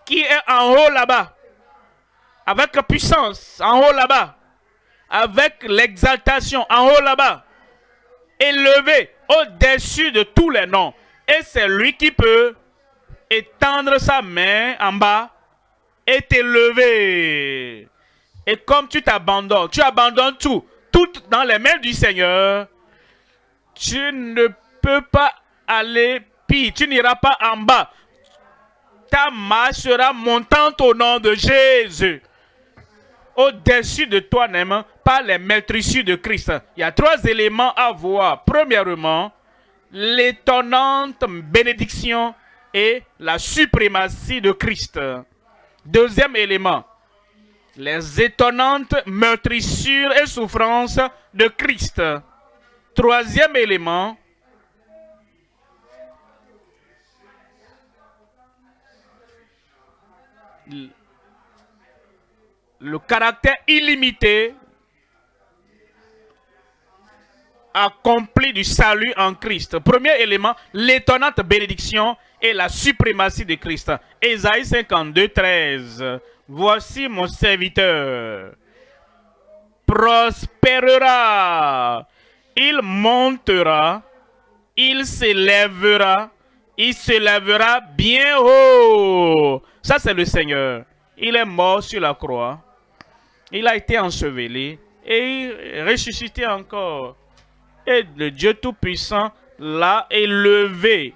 qui est en haut là-bas, avec la puissance, en haut là-bas, avec l'exaltation, en haut là-bas, élevé au-dessus de tous les noms. Et c'est lui qui peut étendre sa main en bas et t'élever. Et comme tu t'abandonnes, tu abandonnes tout dans les mains du Seigneur, tu ne peux pas aller pire, tu n'iras pas en bas. Ta marche sera montante au nom de Jésus. Au-dessus de toi-même, par les maîtrisures de Christ. Il y a trois éléments à voir. Premièrement, l'étonnante bénédiction et la suprématie de Christ. Deuxième élément, les étonnantes meurtrissures et souffrances de Christ. Troisième élément, le caractère illimité accompli du salut en Christ. Premier élément, l'étonnante bénédiction et la suprématie de Christ. Ésaïe 52, 13. Voici mon serviteur. Prospérera. Il montera. Il s'élèvera. Il s'élèvera bien haut. Ça, c'est le Seigneur. Il est mort sur la croix. Il a été enseveli. Et ressuscité encore. Et le Dieu Tout-Puissant l'a élevé.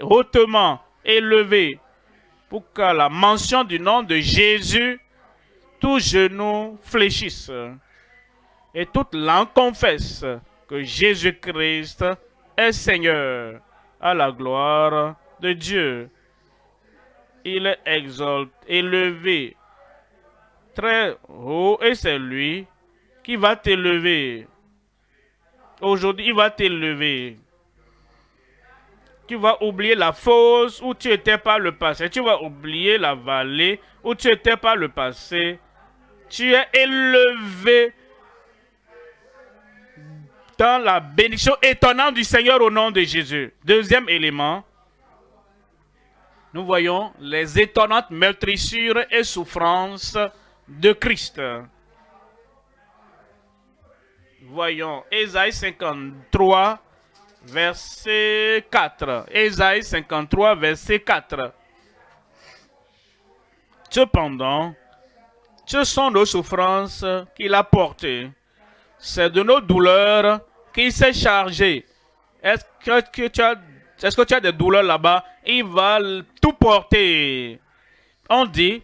Hautement élevé. Pour que la mention du nom de Jésus, tout genou fléchisse. Et toute langue confesse que Jésus-Christ est Seigneur. À la gloire de Dieu. Il est exalté, élevé, très haut, et c'est lui qui va t'élever. Aujourd'hui, il va t'élever. Tu vas oublier la fosse où tu étais par le passé. Tu vas oublier la vallée où tu étais par le passé. Tu es élevé dans la bénédiction étonnante du Seigneur au nom de Jésus. Deuxième élément, nous voyons les étonnantes meurtrissures et souffrances de Christ. Voyons Ésaïe 53, verset 4. Ésaïe 53, verset 4. Cependant, ce sont nos souffrances qu'il a portées. C'est de nos douleurs qu'il s'est chargé. Est-ce que tu as des douleurs là-bas? Il va tout porter. On dit,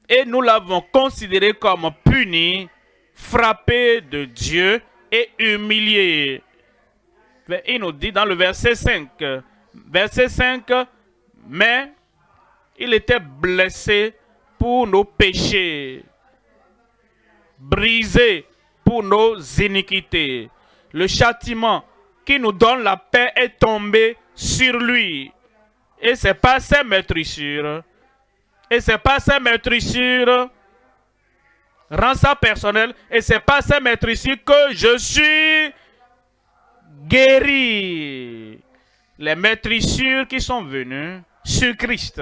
et nous l'avons considéré comme puni, frappé de Dieu et humilié. Il nous dit dans le verset 5, mais il était blessé pour nos péchés, brisé pour nos iniquités. Le châtiment qui nous donne la paix est tombé sur lui. Et c'est pas ces meurtrissures. Rend ça personnel. Et c'est pas ces meurtrissures que je suis guéri. Les meurtrissures qui sont venues sur Christ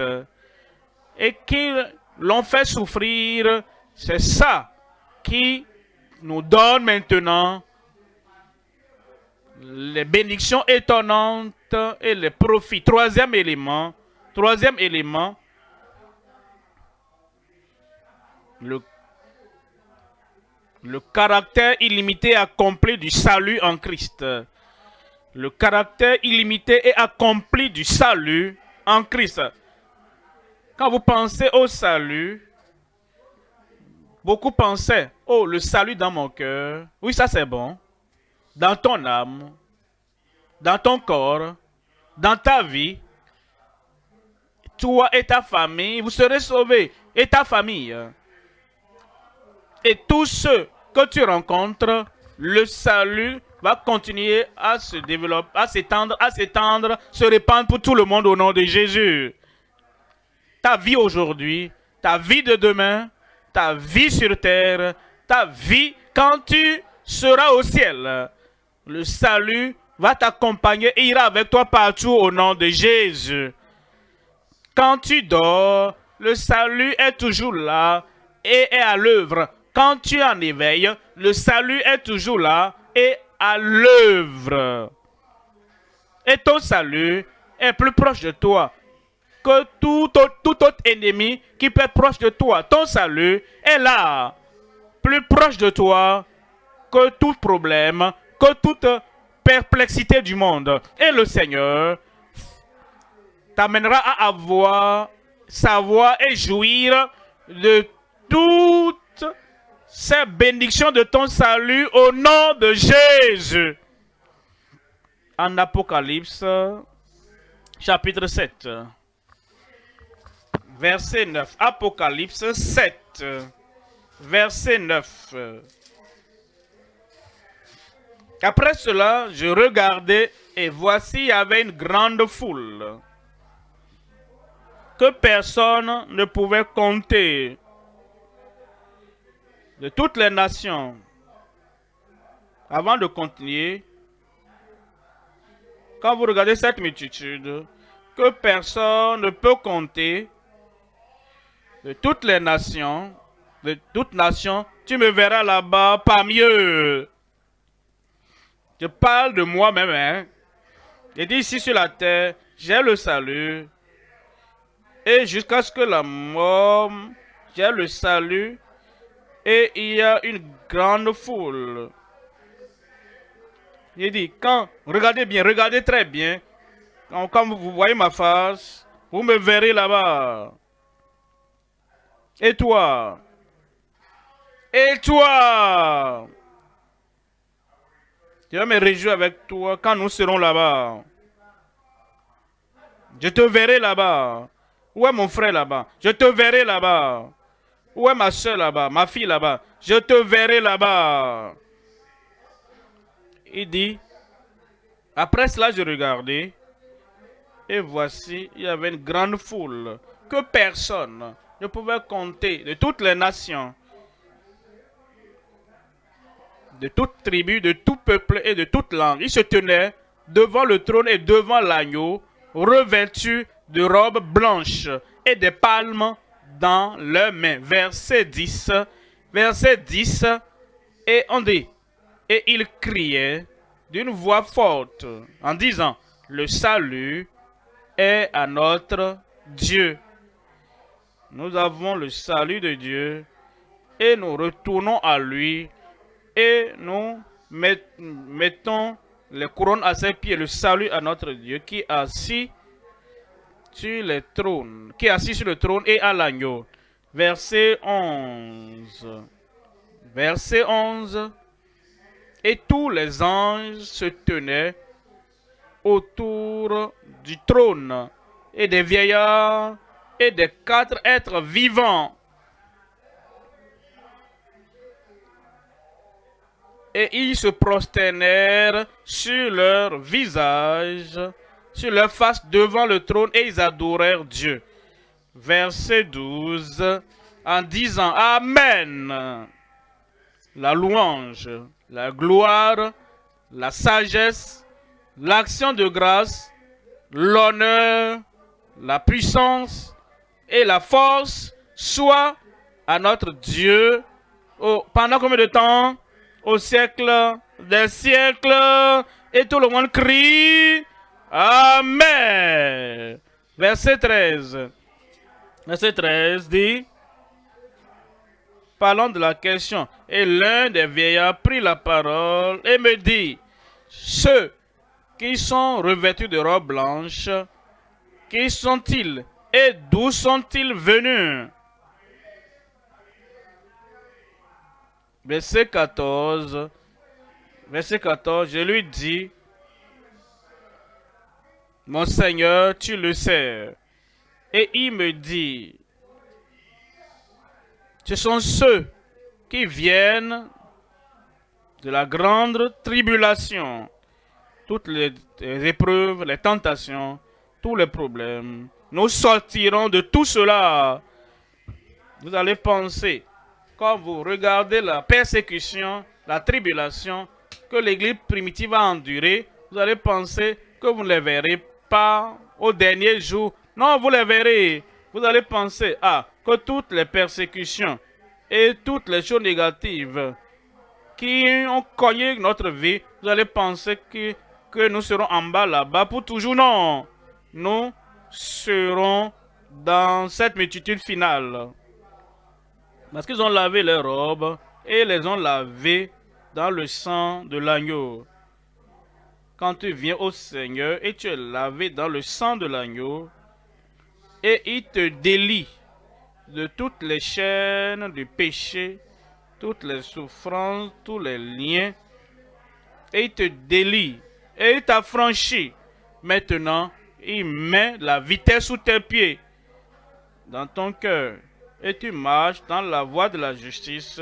et qui l'ont fait souffrir, c'est ça qui nous donne maintenant les bénédictions étonnantes et les profits. Troisième élément, le caractère illimité accompli du salut en Christ. Le caractère illimité et accompli du salut en Christ. Quand vous pensez au salut, beaucoup pensaient, oh, le salut dans mon cœur. Oui, ça c'est bon. Dans ton âme, dans ton corps, dans ta vie, toi et ta famille, vous serez sauvés. Et ta famille. Et tous ceux que tu rencontres, le salut va continuer à se développer, à s'étendre, se répandre pour tout le monde au nom de Jésus. Ta vie aujourd'hui, ta vie de demain, ta vie sur terre, ta vie quand tu seras au ciel. Le salut va t'accompagner et ira avec toi partout au nom de Jésus. Quand tu dors, le salut est toujours là et est à l'œuvre. Quand tu es en éveil, le salut est toujours là et à l'œuvre. Et ton salut est plus proche de toi que tout autre ennemi qui peut être proche de toi. Ton salut est là, plus proche de toi que tout problème, que toute perplexité du monde. Et le Seigneur t'amènera à savoir et jouir de toutes ces bénédictions de ton salut au nom de Jésus. En Apocalypse, chapitre 7, verset 9. Apocalypse 7, verset 9. Après cela, je regardais et voici, il y avait une grande foule que personne ne pouvait compter, de toutes les nations. Avant de continuer, quand vous regardez cette multitude, que personne ne peut compter, de toutes les nations, de toutes nations, tu me verras là-bas parmi eux. Je parle de moi-même, hein. Je dis ici sur la terre, j'ai le salut. Et jusqu'à ce que la mort, j'ai le salut. Et il y a une grande foule. Il dit, regardez bien, regardez très bien. Quand vous voyez ma face, vous me verrez là-bas. Et toi? Et toi? Je vais me réjouir avec toi quand nous serons là-bas. Je te verrai là-bas. Où est mon frère là-bas? Je te verrai là-bas. Où est ma soeur là-bas? Ma fille là-bas? Je te verrai là-bas. Il dit, après cela, je regardais Et voici, il y avait une grande foule que personne ne pouvait compter, de toutes les nations, de toute tribu, de tout peuple et de toute langue. Ils se tenaient devant le trône et devant l'agneau, revêtus de robes blanches et des palmes dans leurs mains. Verset 10. Verset 10. Et on dit, et ils criaient d'une voix forte en disant, le salut est à notre Dieu. Nous avons le salut de Dieu et nous retournons à lui et nous mettons les couronnes à ses pieds. Le salut à notre Dieu qui est assis sur le trône, sur le trône et à l'agneau. Verset 11. Verset 11. Et tous les anges se tenaient autour du trône et des vieillards et des 4 êtres vivants. Et ils se prosternèrent sur leur visage, sur leur face devant le trône, et ils adorèrent Dieu. Verset 12, en disant Amen. La louange, la gloire, la sagesse, l'action de grâce, l'honneur, la puissance et la force soit à notre Dieu pendant combien de temps? Au siècle des siècles. Et tout le monde crie Amen. Verset 13. Verset 13 dit, parlons de la question. Et l'un des vieillards prit la parole et me dit, ceux qui sont revêtus de robes blanches, qui sont-ils et d'où sont-ils venus? Verset 14, je lui dis, mon Seigneur, tu le sais. Et il me dit, ce sont ceux qui viennent de la grande tribulation, toutes les épreuves, les tentations, tous les problèmes. Nous sortirons de tout cela. Vous allez penser, quand vous regardez la persécution, la tribulation que l'Église primitive a endurée, vous allez penser que vous ne les verrez pas au dernier jour. Non, vous les verrez. Vous allez penser que toutes les persécutions et toutes les choses négatives qui ont cogné notre vie, vous allez penser que nous serons en bas là-bas pour toujours. Non, nous serons dans cette multitude finale. Parce qu'ils ont lavé leurs robes et les ont lavées dans le sang de l'agneau. Quand tu viens au Seigneur et tu es lavé dans le sang de l'agneau, et il te délie de toutes les chaînes du péché, toutes les souffrances, tous les liens, et il te délie, et il t'affranchit. Maintenant, il met la vitesse sous tes pieds, dans ton cœur, et tu marches dans la voie de la justice,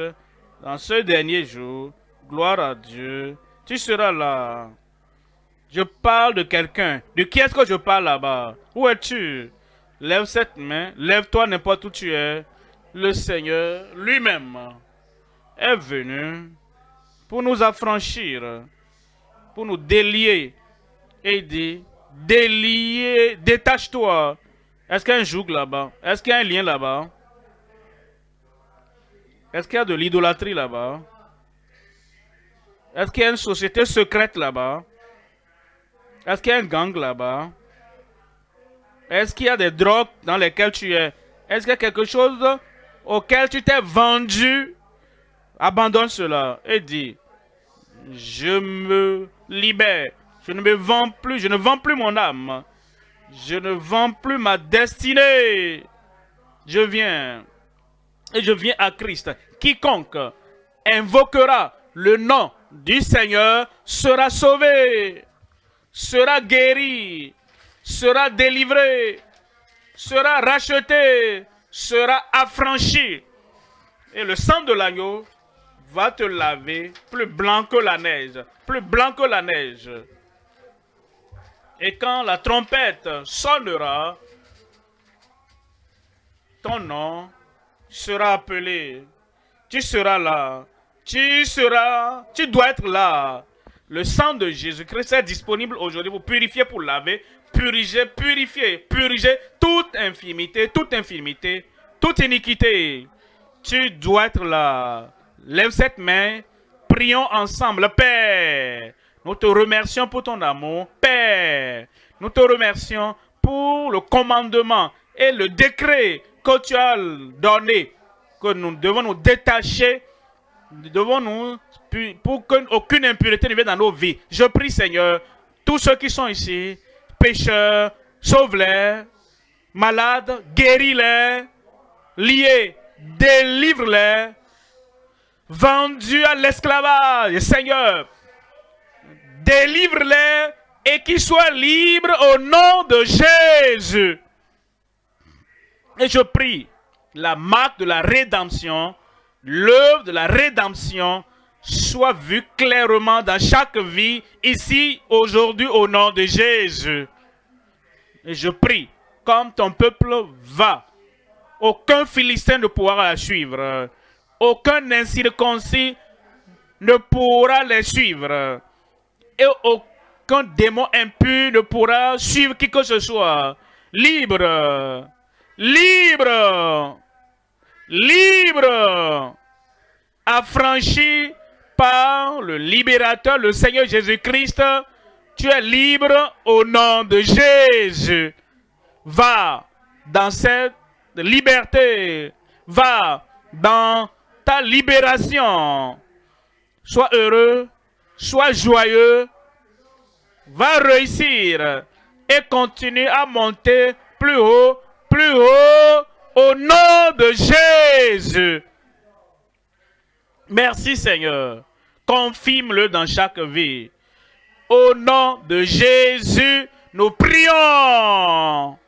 dans ce dernier jour. Gloire à Dieu. Tu seras là. Je parle de quelqu'un. De qui est-ce que je parle là-bas? Où es-tu? Lève cette main. Lève-toi n'importe où tu es. Le Seigneur lui-même est venu pour nous affranchir, pour nous délier. Et il dit, délier, détache-toi. Est-ce qu'il y a un joug là-bas? Est-ce qu'il y a un lien là-bas? Est-ce qu'il y a de l'idolâtrie là-bas? Est-ce qu'il y a une société secrète là-bas? Est-ce qu'il y a un gang là-bas? Est-ce qu'il y a des drogues dans lesquelles tu es? Est-ce qu'il y a quelque chose auquel tu t'es vendu? Abandonne cela et dis, je me libère. Je ne me vends plus, je ne vends plus mon âme. Je ne vends plus ma destinée. Je viens. Et je viens à Christ. Quiconque invoquera le nom du Seigneur sera sauvé, sera guéri, sera délivré, sera racheté, sera affranchi. Et le sang de l'agneau va te laver plus blanc que la neige, plus blanc que la neige. Et quand la trompette sonnera, ton nom sera appelé. Tu seras là. Tu dois être là. Le sang de Jésus-Christ est disponible aujourd'hui pour purifier, pour laver, purifier toute infimité, toute iniquité. Tu dois être là. Lève cette main. Prions ensemble. Père, nous te remercions pour ton amour. Père, nous te remercions pour le commandement et le décret que tu as donné, que nous devons nous détacher, pour qu'aucune impureté ne vienne dans nos vies. Je prie, Seigneur, tous ceux qui sont ici, pécheurs, sauve-les, malades, guéris-les, liés, délivre-les, vendus à l'esclavage, Seigneur, délivre-les et qu'ils soient libres au nom de Jésus. Et je prie, la marque de la rédemption, l'œuvre de la rédemption soit vue clairement dans chaque vie, ici, aujourd'hui, au nom de Jésus. Et je prie, comme ton peuple va, aucun Philistin ne pourra la suivre, aucun incirconcis ne pourra les suivre, et aucun démon impur ne pourra suivre qui que ce soit. Libre, libre, libre, affranchi par le libérateur, le Seigneur Jésus-Christ, tu es libre au nom de Jésus. Va dans cette liberté, va dans ta libération. Sois heureux, sois joyeux, va réussir et continue à monter plus haut, au nom de Jésus. Merci Seigneur. Confirme-le dans chaque vie. Au nom de Jésus, nous prions.